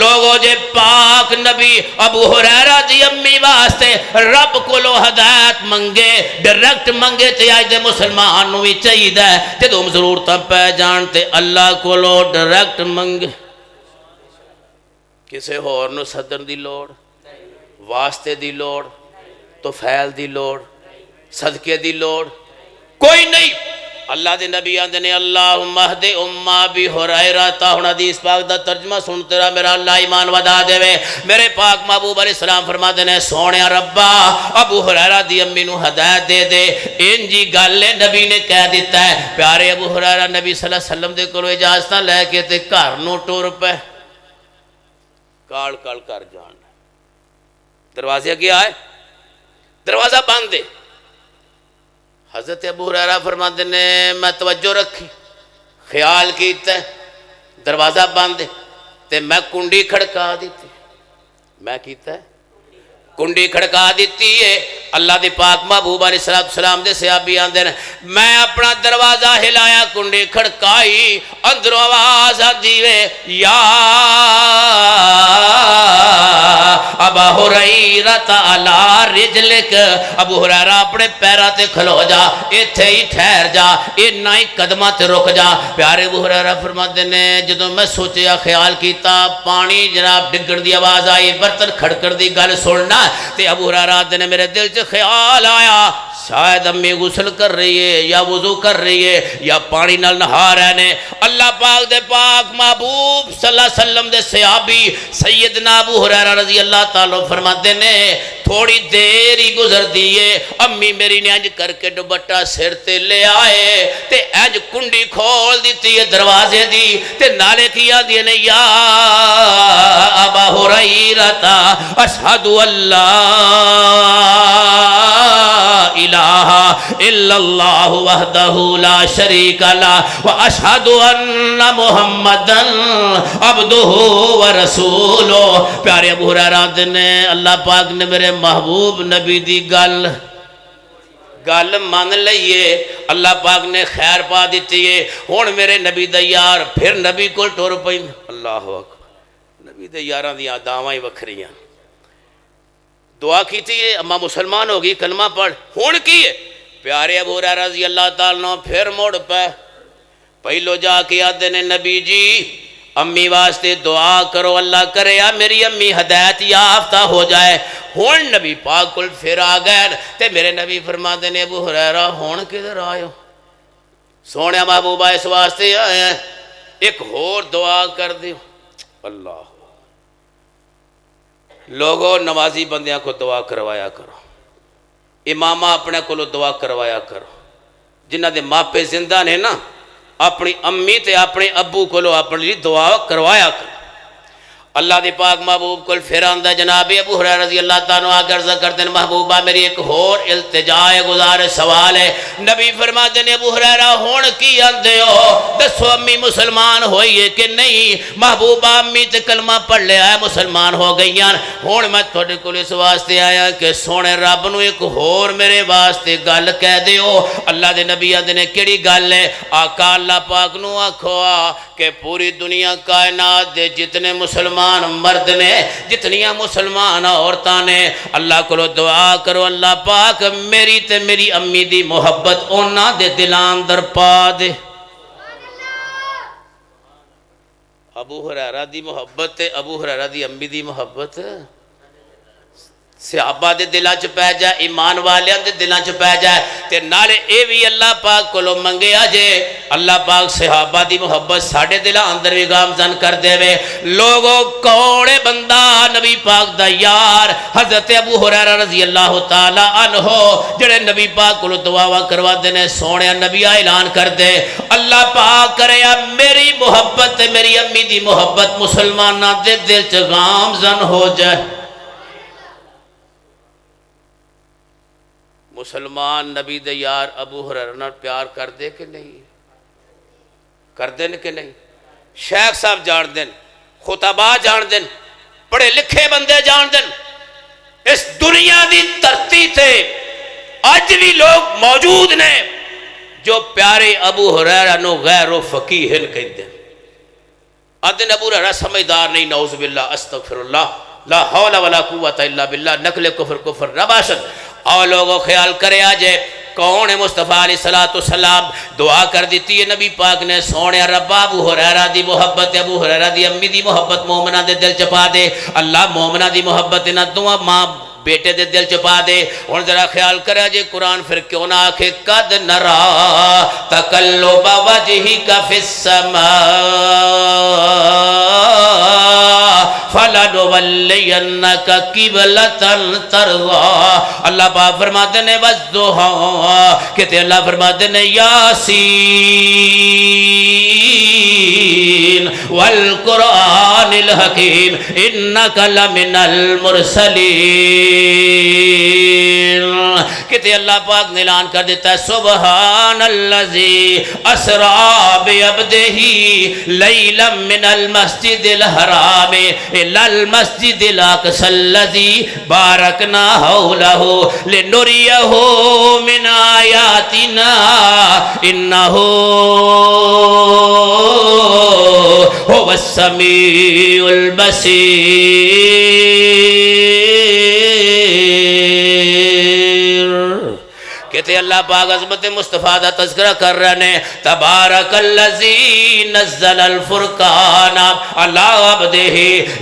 لوگو جے پاک نبی ابو ہریرہ دی امی واسطے رب کولو ہدایت منگے، ڈائریکٹ منگے تے آج دے مسلمان نو بھی چاہیے دے جدوں ضرورتاں پہ جان تے اللہ کولو ڈائریکٹ منگے، کسے ہور نو صدر دی لوڑ، واسطے دی لوڑ، طفیل دی لوڑ، صدقے دی لوڑ کوئی نہیں۔ اللہ دے نبی آندے نے اللہم اہد ام ابی ہریرہ تا، ہن حدیث پاک دا ترجمہ سن تیرا میرا اللہ ایمان ودا دے وے۔ میرے پاک محبوب علیہ السلام فرما دے نے سونیا ربا ابو ہریرہ دی امی نو ہدایت دے دے، انجی گل نبی نے کہہ دیتا ہے۔ پیارے ابو ہریرہ نبی صلی اللہ علیہ وسلم دے کولو اجازتاں لے کے تے گھر نو ٹر پے، کال کال کر جان، دروازے اگے آئے، دروازہ بند دے۔ حضرت ابو ہریرہ فرماتے نے میں توجہ رکھی، خیال کیتا ہے دروازہ بند تے میں کنڈی کھڑکا دیتی، میں کیتا ہے کنڈی کھڑکا دیتی ہے۔ اللہ دی پاک محبوب علیہ السلام دے صحابی آندے نے میں اپنا دروازہ ہلایا، کنڈی کھڑکائی، اندروں آواز آندی وے یا ابا ہریرہ علی رجلک، ابو ہریرہ اپنے پیرہ تے کھلو جا، ایتھے ہی ٹھہر جا، اینا ہی قدمہ تے رک جا۔ پیارے ابو ہریرہ فرماتے نے جدوں میں سوچیا خیال کیتا، پانی جناب ڈگن دی آواز آئی، برتن کھڑکڑ دی گل سننا تے ابو ہریرہ نے میرے دل سے خیال آیا شاید امی غسل کر رہی ہے یا وضو کر رہی ہے یا پانی نال نہا رہے نے۔ اللہ پاک دے پاک محبوب صلی اللہ علیہ وسلم دے صحابی سیدنا ابو ہریرہ رضی اللہ تعالیٰ فرماتے نے تھوڑی دیر ہی گزر دیئے، امی میری نے انج کر کے دوپٹہ سر تے لے آئے تے انج کنڈی کھول دیتی ہے دروازے دی تے نالے کیا دیئے نے یا ابا ہریرہ اشہد اللہ الہ الا اللہ وحدہ لا شریک لہ واشہد ان محمدا عبدہ ورسولہ۔ پیارے ابو ہریرہ نے اللہ پاک نے میرے محبوب نبی دی گل مان لئیے، اللہ پاک نے خیر پا دیتی ہے۔ ہون میرے نبی دا یار پھر نبی کو ٹور پئی، اللہ اکبر، نبی دے یاراں دی دعوائیں ہی وکھریاں، دعا کیتی ہے اما مسلمان ہوگی کلمہ پڑھ، ہون کی ہے پیارے ابو ہریرہ رضی اللہ تعالیٰ پھر موڑ پہ پہلو جا کے آدھے نے نبی جی امی واسطے دعا کرو، اللہ کرے یا میری امی ہدایت یافتہ ہو جائے۔ ہون نبی پاک کل پھر آ گئے تے میرے نبی فرماتے نے ابو ہریرہ ہون کدھر آئے ہو؟ سونے محبوبہ اس واسطے آئے ہیں ایک اور دعا کر دیو۔ اللہ لوگوں نمازی بندیاں کو دعا کروایا کرو، امامہ اپنے کو دعا کروایا کرو، جنہ دے ماپے زندہ نے نا اپنی امی تے اپنے ابو کو اپنے لیے دعا کروایا کرو۔ اللہ دی پاک محبوب کو پھر آندہ جناب ابو ہریرہ رضی اللہ تعالیٰ آگے عرض کرتے ہیں محبوبہ میری ایک اور التجا گزارش سوال ہے۔ نبی فرماتے ہیں ابو ہریرہ ہون کی آندے ہو، دسو امی مسلمان ہوئی ہے کہ نہیں؟ محبوبہ امی تے کلمہ پڑھ لے آئے مسلمان ہو گئی ہیں۔ ہون میں تھوڑے کو اس واسطے آیا کہ سونے رب نو ایک اور میرے واسطے گل کہہ دے ہو۔ اللہ دے نبی آندے نے کیڑی گل ہے؟ آقا اللہ پاک نو آکھو کہ پوری دنیا کائنات دے جتنے مسلمان مرد نے جتنیاں مسلمان عورتاں نے اللہ کو دعا کرو اللہ پاک میری تے میری امی دی محبت اونا دے دلان در پا دے۔ ابو ہریرہ دی محبت تے ابو ہریرہ دی امی دی محبت صحابہ دے دلان چ پہ جائے، ایمان والیاں دے دلان چ پہ جائے تے نالے اے بھی اللہ پاک کو منگے آجے اللہ پاک صحابہ دی محبت ساڑھے دلان اندر بھی گامزن کر دے وے۔ لوگوں کوڑے بندہ نبی پاک دا یار حضرت ابو ہریرہ رضی اللہ تعالیٰ عنہ جڑے نبی پاک کو دعا کروا دینے سونے نبی اعلان کر دے اللہ پاک کرے میری محبت میری امی دی محبت مسلمانہ دے دل چ گامزن ہو جائے۔ مسلمان نبی دے یار ابو ہریرہ نال پیار کر دے کہ نہیں؟ کر دیں کہ نہیں؟ شیخ صاحب جان دیں، خطبہ جان دیں، پڑھے لکھے بندے جان دیں، اس دنیا دی دھرتی تے اج بھی لوگ موجود نے جو پیارے ابو ہریرہ نو غیر و فقیہ کہتے ہیں. ادن ابو ہریرہ سمجھدار نہیں، نعوذ باللہ، استغفر اللہ، لا حول ولا قوت الا باللہ، نقل کفر نباشد. اور لوگوں خیال کرے آجے کون ہے مصطفیٰ علیہ السلام دعا کر دیتی ہے نبی پاک نے، سونے ربا ابو ہریرہ دی محبت، ابو ہریرہ دی امی دی محبت مومنہ دے دل چپا دے. اللہ مومنہ دی محبت نہ دعا ماں بیٹے دے دل چپا دے. اور ذرا خیال کرے جے قرآن پھر کیوں نہ آکھے قد نرا تقلب وجہک فی السماء فلنولینک قبلۃ ترضیٰ. اللہ پاک فرماتے ہیں والضحیٰ، کہتے اللہ فرماتے ہیں یاسین والقرآن الحکیم انک لمن المرسلین. کہتے اللہ پاک نے اعلان کر دیتا ہے سبحان الذی اسرا بعبدہ لیلا من المسجد الحرام الی المسجد الاقصی الذی بارکنا حولہ لنریہ من آیاتنا انہ هو السمیع البصیر. کہتے اللہ پاک عظمت مصطفیٰ دا تذکرہ کر رہے ہیں تبارک الذی نزل الفرقان علی عبدہ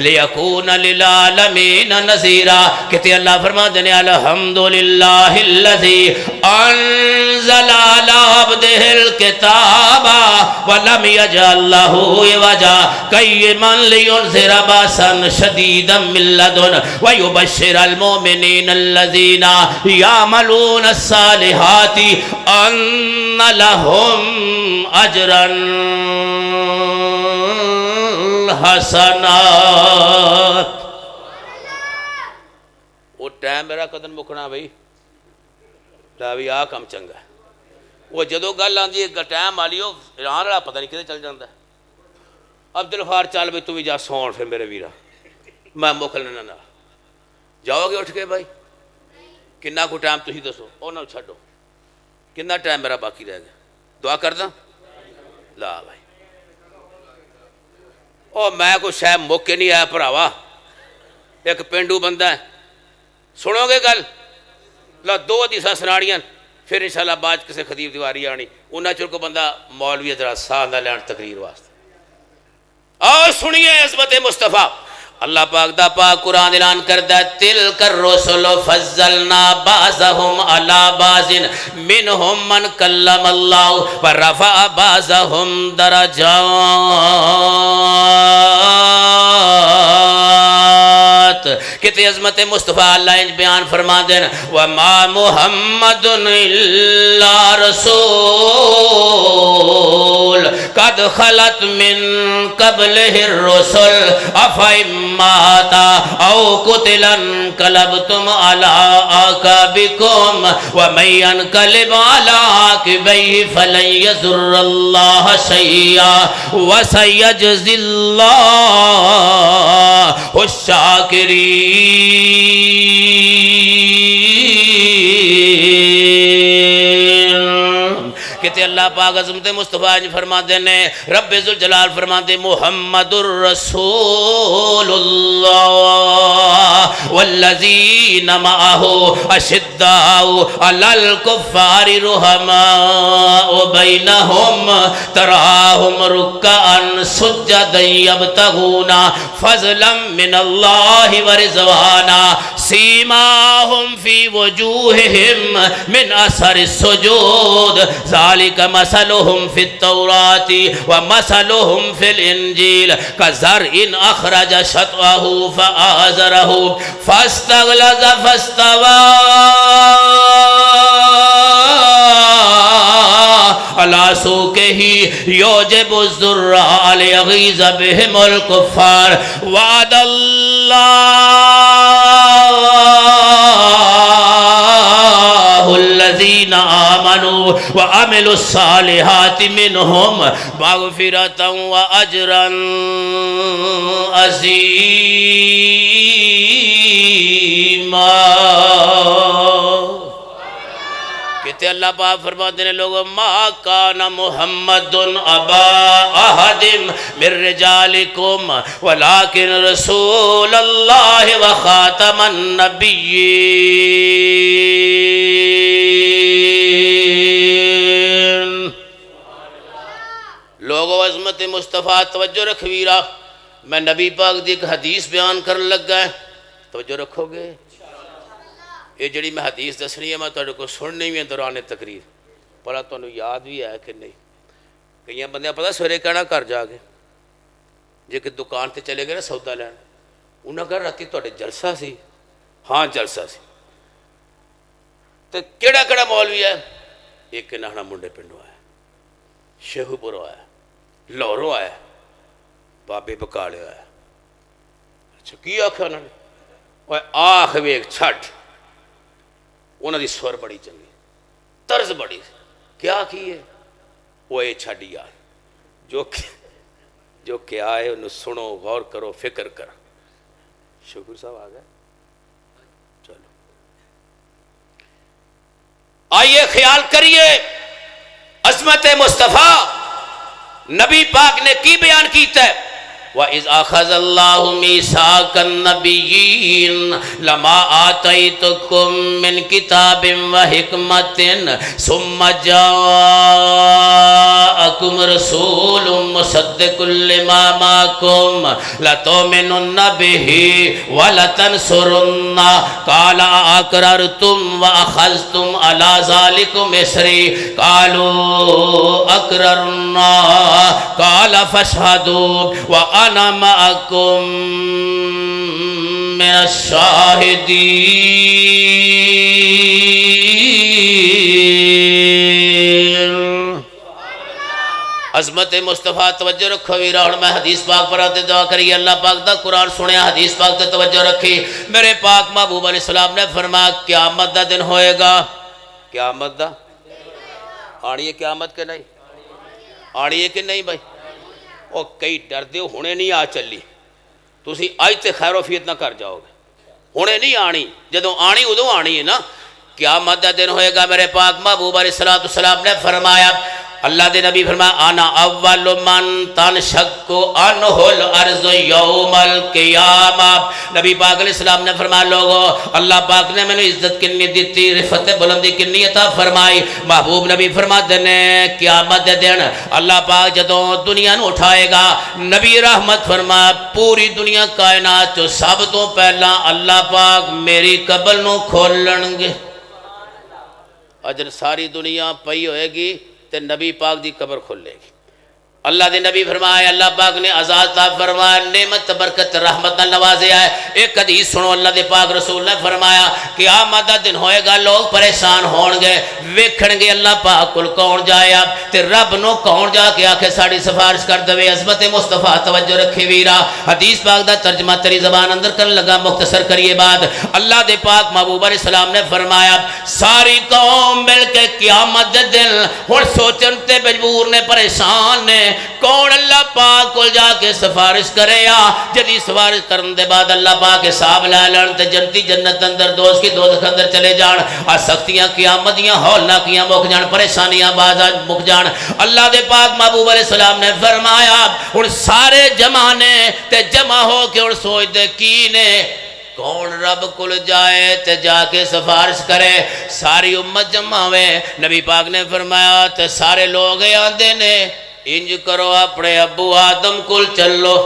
لیکون للعالمین نذیرا. کہتے اللہ فرما دینے الحمدللہ الذی انزل علی عبدہ الکتاب ولم یجعل لہ عوجا قیما لینذر باسا شدیدا من لدن ویبشر المؤمنین الذین یعملون الصالحات ان لهم اجرا حسنا. وہ ٹائم میرا قدر مکنا بھائی لاوی آ کم چنگا ہے. وہ جدو گل آندی ہے ٹائم والی وہ ایران والا پتہ نہیں کدھر چل جاتا ہے. عبد الغفار چل بھائی تو بھی جا سون پھر میرے ویرا میں مکھلنا نہ جاؤ گے اٹھ کے بھائی کنا کو ٹائم تھی دسو اور نہ چھڈو کنا ٹائم میرا باقی رہ گیا. دعا کر دا لا بھائی او میں کوئی شاید موقع نہیں آیا بھراوا. ایک پینڈو بندہ ہے سنو گے گل لا دو حدیثاں سناڑیاں پھر انشاءاللہ بعد کسی خطیب دیواری آنی انہاں چل کو بندہ مولوی حضرات ساتھ نہ لین تقریر واسطے. اور سنیے عظمت مصطفیٰ اللہ پاک دا پاک قرآن اعلان کردہ تلک الرسل فضلنا بعضهم على بعض منهم من کلم اللہ ورفع بعضهم درجات. کہتے عظمت مصطفیٰ اللہ انج بیان فرما دین وما محمد الا رسول قد خلت من قبلہ الرسل افئن ماتا او قتلا انقلبتم على اعقابكم ومن ينقلب على عقبيه فلن يضر الله شيئا وسيجزي الله الشاکرین. کہتے اللہ پاک عظمت مصطفیٰ نے فرما دینے رب ذوالجلال فرما دے محمد الرسول اللہ والذین معہ اشداء علی الکفار رحماء بینہم تراہم رکعا سجدا یبتغون فضلا من اللہ ورضوانا سیماہم فی وجوہہم من اثر السجود ذالک مثلهم فی التوراۃ ومثلهم فی الانجیل کزرع اخرج شطأہ فآزرہ فاستغلظ فاستوى علی سوقہ یعجب الزراع لیغیظ بہم الکفار وعد اللہ الذین آمنوا وعملوا الصالحات منہم مغفرة واجرا عظیما. کہتے اللہ پاک فرماتے ہیں لوگوں ما کان محمد ابا احد من رجالکم ولکن رسول اللہ وخاتم النبیین. لوگوں عظمت مصطفیٰ توجہ رکھویرا، میں نبی پاک دی ایک حدیث بیان کرن لگا ہے، توجہ رکھو گے؟ یہ جڑی میں حدیث دسنی ہے میں تھوڑے کو سننی بھی ہے دوران تقریر، پڑھا تو یاد بھی ہے کہ نہیں؟ کئی بندے پتہ سویرے کہنا گھر جا کے جے کہ دکان تے چلے گئے نا سودا لین، انہاں کہا راتی تھوڑے جلسہ سی؟ ہاں جلسہ سی. تے کیڑا کیڑا مولوی ہے؟ ایک کہ نہنا منڈے پنڈوں آیا، شیخو پوروں آیا، لاہوروں آیا، بابے بکالے آیا. اچھا کی آکھا انہوں نے؟ وہ آخ ویک چھٹ، انہوں دی سور بڑی چنگی، طرز بڑی، کیا کی ہے؟ وہ یہ چھڑ یار جو کیا ہے انہوں سنو، غور کرو، فکر کرو. شکر صاحب آ گئے، چلو آئیے خیال کریے عظمت مصطفیٰ نبی پاک نے کی بیان کیتا ہے. وَإِذْ أَخَذَ اللَّهُ مِيثَاقَ النَّبِيِّينَ لَمَا آتَيْتُكُم مِّن كِتَابٍ وَحِكْمَةٍ ثُمَّ جَاءَكُمْ رَسُولٌ مُصَدِّقٌ لِّمَا مَعَكُمْ لَتُؤْمِنُنَّ بِهِ وَلَتَنصُرُنَّهُ قَالَ أَأَقْرَرْتُمْ وَأَخَذْتُمْ عَلَى ذَلِكُمْ إِصْرِي قَالُوا أَقْرَرْنَا قَالَ فَاشْهَدُوا وَأَنَا مَعَكُمْ مِنَ الشَّاهِدِينَ. عظمت مصطفیٰ توجہ رکھو ویرا. اور میں حدیث پاک پر آتے دعا کری اللہ پاک دا قرآن سنیا، حدیث پاک تے توجہ رکھی. میرے پاک محبوب علیہ السلام نے فرمایا قیامت دا دن ہوئے گا. قیامت دا آنی ہے قیامت کے نہیں؟ آنی ہے کہ نہیں بھائی؟ اور کئی ڈر دیو ہونے نہیں آ چلی، تُسی آج تے خیر و فیت نہ کر جاؤ گے، ہونے نہیں آنی، جدوں آنی ادوں آنی ہے نا. قیامت دا دن ہوئے گا. میرے پاک محبوب علیہ السلام نے فرمایا، اللہ دے نبی فرمایا انا اول من تنشق عنہ الارض یوم القیامہ. نبی پاک علیہ السلام نے فرمایا لوگو اللہ پاک نے میں نے عزت کنی دیتی، رفت بلندی کنی عطا فرمائی. محبوب نبی فرماتے نے قیامت دے دن اللہ پاک جدوں دنیا نو اٹھائے گا، نبی رحمت فرمایا پوری دنیا کائنات جو سب تو پہلا اللہ پاک میری قبر نو کھولن گے. اجر ساری دنیا پئی ہوئے گی تے نبی پاک دی قبر کھلے گی. اللہ دے نبی فرمایا اللہ پاک نے آزاد تا فرمایا نعمت برکت رحمت نہ نوازے آئے. ایک حدیث سنو اللہ دے پاک رسول نے فرمایا قیامت دا دن ہوئے گا لوگ پریشان ہون گے، ویکھن گے اللہ پاک کل کون جائے اب تے رب نو کون جا کے آکھے ساڑی سفارش کر دوے. عظمت مصطفیٰ توجہ رکھے ویرا. حدیث پاک دا ترجمہ تری زبان اندر کرن لگا مختصر کریے بات. اللہ دے پاک محبوب علیہ السلام نے فرمایا ساری قوم مل کے قیامت دے دن ہن سوچن تے مجبور نے، پریشان نے کون اللہ پاک کو جا کے سفارش کرے یا جدی سفارش کرن دے بعد اللہ پاک حساب لے لین تے جنتی جنت اندر دوست کی دوزخ اندر چلے جان. سختیاں قیامتیاں ہولناکیاں مک جان، پریشانیاں باز مک جان. اللہ دے پاک محبوب علیہ السلام نے فرمایا ہن سارے جمع نے تے جمع ہو کے ہن سوچ دے کی نے کون رب کل جائے تے جا کے سفارش کرے. ساری امت جمع ہوئے. نبی پاک نے فرمایا تے سارے لوگ آندے نے انج کرو اپنے ابو آدم کول چلو.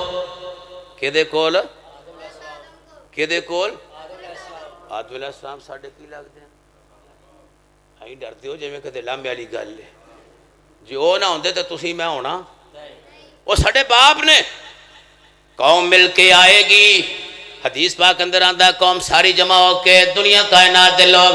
کدے کول؟ کدے کول؟ آدم علیہ السلام ساڑھے کی لگ دیں آئی ڈرتے ہو جی میں کدے لامے والی گل ہے جی وہ نہ ہوندے تو تسی میں ہونا. وہ ساڑھے باپ نے قوم مل کے آئے گی. حدیث پاک اندر آندہ قوم ساری جمع ہو کے دنیا کائنات دے لوگ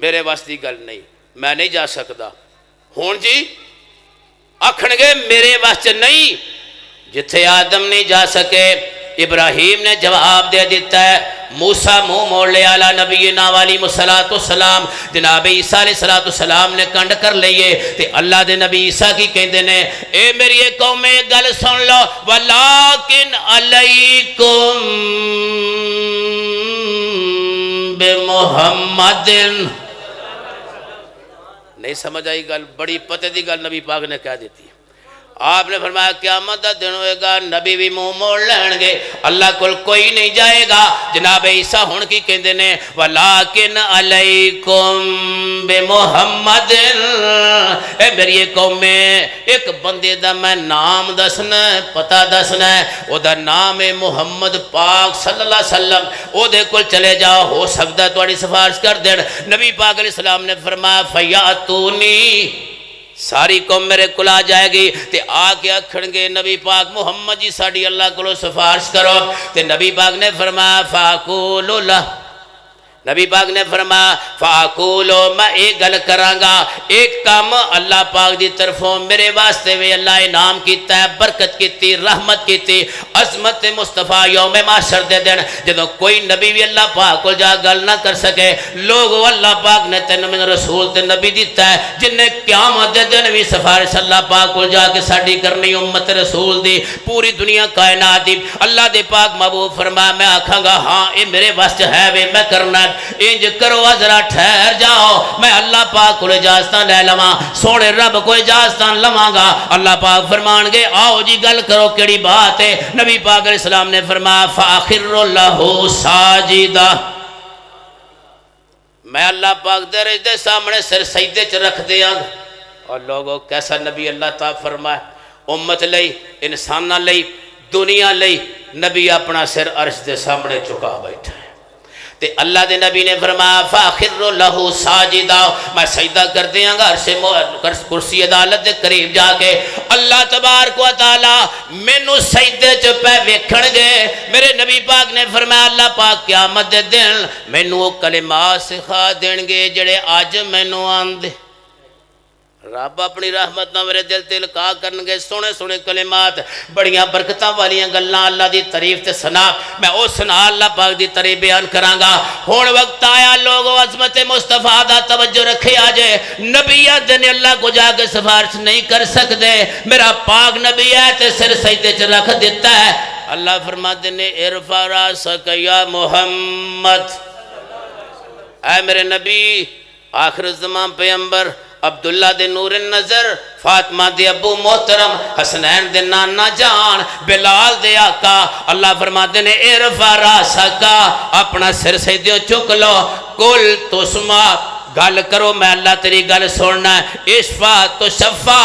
میرے واسطے دی گل نہیں، میں نہیں جا سکتا۔ ہون جی آکھن گے میرے واسطے نہیں، جتھے آدم نہیں جا سکے ابراہیم نے جواب دے دیتا ہے، موسیٰ منہ موڑ لے اعلیٰ نبینا والیم السلام، جناب عیسیٰ علیہ السلام نے کنڈ کر لئیے تے اللہ دے نبی عیسیٰ کی کہندے نے اے میری ایک قوم میں گل سن لو، وَلَٰكِنْ عَلَيْكُمْ بِمُحَمَّدٍ۔ نہیں سمجھ آئی گل؟ بڑی پتے دی گل نبی پاک نے کہہ دیتی ہے۔ آپ نے فرمایا قیامت دا دن ہوئے گا، نبی بھی منہ موڑ لین گے، اللہ کل کوئی نہیں جائے گا۔ جناب عیسیٰ ہن کی کہندے نے وَلَٰكِنْ عَلَيْكُمْ بِمُحَمَّدٍ، اے میری قوم میں ایک بندے دا میں نام دسنا ہے، پتہ دسنا ہے، او دا نام ہے محمد پاک صلی اللہ علیہ وسلم، او دے کل چلے جاؤ، ہو سکتا ہے تواڈی سفارش کر دین۔ نبی پاک علیہ السلام نے فرمایا فَيَأْتُونِي، ساری قوم میرے کل آ جائے گی تے آ کے آکھن گے نبی پاک محمد جی ساڑی اللہ کلو سفارش کرو، تے نبی پاک نے فرمایا فَأَقُولُ لَهُ، نبی پاک نے فرمایا فَأَقُولُ، میں ایک گل کرانگا، ایک کام اللہ پاک دی طرفوں میرے واسطے وے اللہ انعام کیتا ہے، برکت کیتی، رحمت کیتی، عظمت مصطفیٰ یوم محشر دے دن جدوں کوئی نبی بھی اللہ پاک کو جا گل نہ کر سکے، لوگو اللہ پاک نے تین من رسول تے نبی دیتا ہے جن نے قیامت دے دن بھی سفارش اللہ پاک کو جا کے ساڑی کرنی امت رسول دی، پوری دنیا کائنات دی۔ اللہ دے پاک محبوب فرمایا میں آکھاں گا ہاں اے میرے واسطے ہے وے میں کرنا، انج کرو ذرا ٹھہر جاؤ، میں اللہ پاک کو اجازتاں لے لواں، سونے رب کو اجازتاں لواں گا۔ اللہ پاک فرمان گے آؤ جی گل کرو کیڑی بات ہے؟ نبی پاک علیہ السلام نے فرمایا فَأَخِرُّ لَهُ سَاجِدًا، میں اللہ پاک دے سامنے سر سجدے چ رکھ دیاں گا۔ اور لوگوں کیسا نبی اللہ تعالیٰ فرمائے، امت لئی، انسانہ لئی، دنیا لئی، نبی اپنا سر عرش دے سامنے چکا بیٹھا ہے تے اللہ دے نبی نے فرمایا فَأَخِرُّ لَهُ سَاجِدًا، میں سجدہ کر دیاں گا کرسی عدالت دے قریب جا کے، اللہ تبارک و تعالی مینوں سجدے چ پہ ویکھن گے۔ میرے نبی پاک نے فرمایا اللہ پاک قیامت دے دن مینوں کلمات سکھا دین گے جڑے اج مینوں آندے، رب اپنی رحمت نہ میرے دل تے لکا کرنگے سونے سونے کلمات، بڑیاں برکتاں والیاں گلاں اللہ دی تعریف تے ثنا، میں او ثنا اللہ پاک دی تعریف بیان کرانگا۔ ہن وقت آیا لوگو عظمت مصطفیٰ دا توجہ رکھے آجے، نبی دن اللہ کو جا کے سفارش نہیں کر سکتے، میرا پاک نبی ہے تے سر سجدے چ رکھ دیتا ہے۔ اللہ فرماتے نے ارفع راسک یا محمد، اے میرے نبی آخر الزمان پیغمبر عبداللہ دے نور النظر، فاطمہ دے ابو محترم، حسنین دے نانا جان، بلال دے آقا، اللہ فرماتے نے ارفع راسکا، اپنا سر سجدے چک لو، کل تسمع، گل کرو میں اللہ تیری گل سننا ہے، اشفا تو شفا،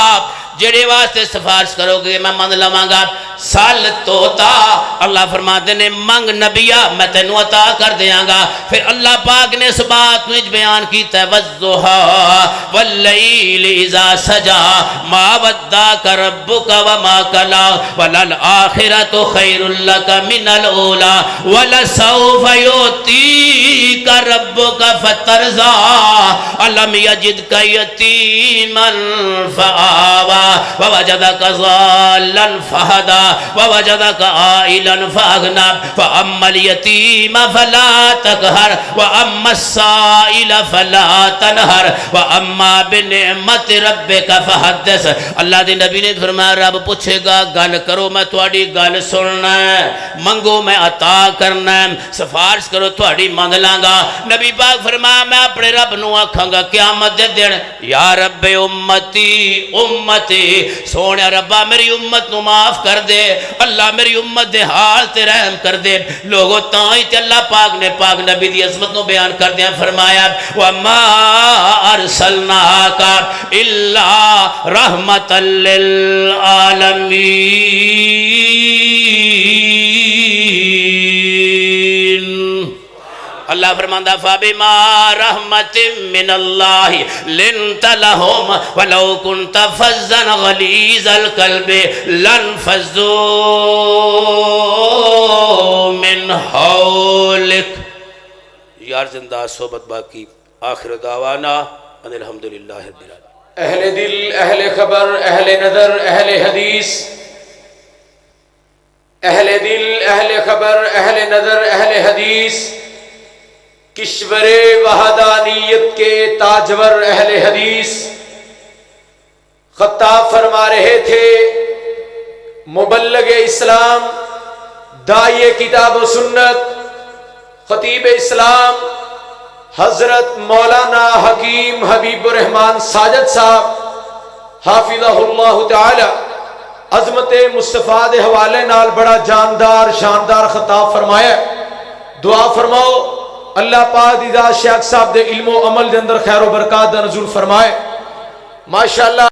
جڑے واسطے سفارش کرو گے میں من لواں گا، سال توتا، اللہ فرماتے نے منگ نبیہ میں تینوں عطا کر دیاں گا۔ پھر اللہ پاک نے اس بات میں بیان کیتا ہے وَالضُّحَىٰ وَاللَّيْلِ إِذَا سَجَىٰ مَا وَدَّعَكَ رَبُّكَ وَمَا قَلَىٰ وَلَلْآخِرَةُ خَيْرٌ لَكَ مِنَ الْأُولَىٰ وَلَسَوْفَ يُعْطِيكَ رَبُّكَ فَتَرْضَىٰ أَلَمْ يَجِدْكَ يَتِيمًا فَآوَىٰ وَوَجَدَكَ ضَالًّا فَهَدَىٰ وَوَجَدَكَ عَائِلًا فَأَغْنَىٰ فَأَمَّا الْيَتِيمَ فَلَا تَقْهَرْ وَأَمَّا السَّائِلَ فَلَا تَنْهَرْ وَأَمَّا بِنِعْمَتِ رَبِّكَ فَحَدِّثْ۔ اللہ دے نبی نے فرمایا رب پوچھے گا گل کرو میں تواڈی گل سننا ہے، منگو میں عطا کرنا ہے، سفارش کرو تواڈی من لاں گا۔ نبی پاک فرمایا میں اپنے رب نو آکھاں گا قیامت دے دن یا رب امتی امتی، سونے ربا میری امت نو معاف کر دے، اللہ میری امت دے حال تے رحم کر دے۔ لوگوں تاں تے اللہ پاک نے پاک نبی دی عظمت نو بیان کر دیا، فرمایا وَمَا أَرْسَلْنَاكَ إِلَّا رَحْمَةً لِّلْعَالَمِينَ۔ اللہ فرماندہ فَبِمَا رَحْمَةٍ مِّنَ اللَّهِ لِنْتَ لَهُمْ وَلَوْ كُنْتَ فَظًّا غَلِيظَ الْقَلْبِ لَانفَضُّوا مِنْ حَوْلِكَ۔ یار زندہ صحبت باقی آخر دعوانا ان الحمدللہ رب العالمین۔ اہل دل، اہل خبر، اہل نظر، اہل حدیث، اہل دل، اہل خبر، اہل نظر، اہل حدیث، کشور وحدانیت کے تاجور اہل حدیث خطاب فرما رہے تھے، مبلغ اسلام، داعی کتاب و سنت، خطیب اسلام حضرت مولانا حکیم حبیب الرحمان ساجد صاحب حافظہ اللہ تعالی عظمت مصطفیٰ دے حوالے نال بڑا جاندار شاندار خطاب فرمایا۔ دعا فرماؤ اللہ پاک دی ذات شیخ صاحب دے علم و عمل دے اندر خیر و برکات دا نزول فرمائے۔ ماشاءاللہ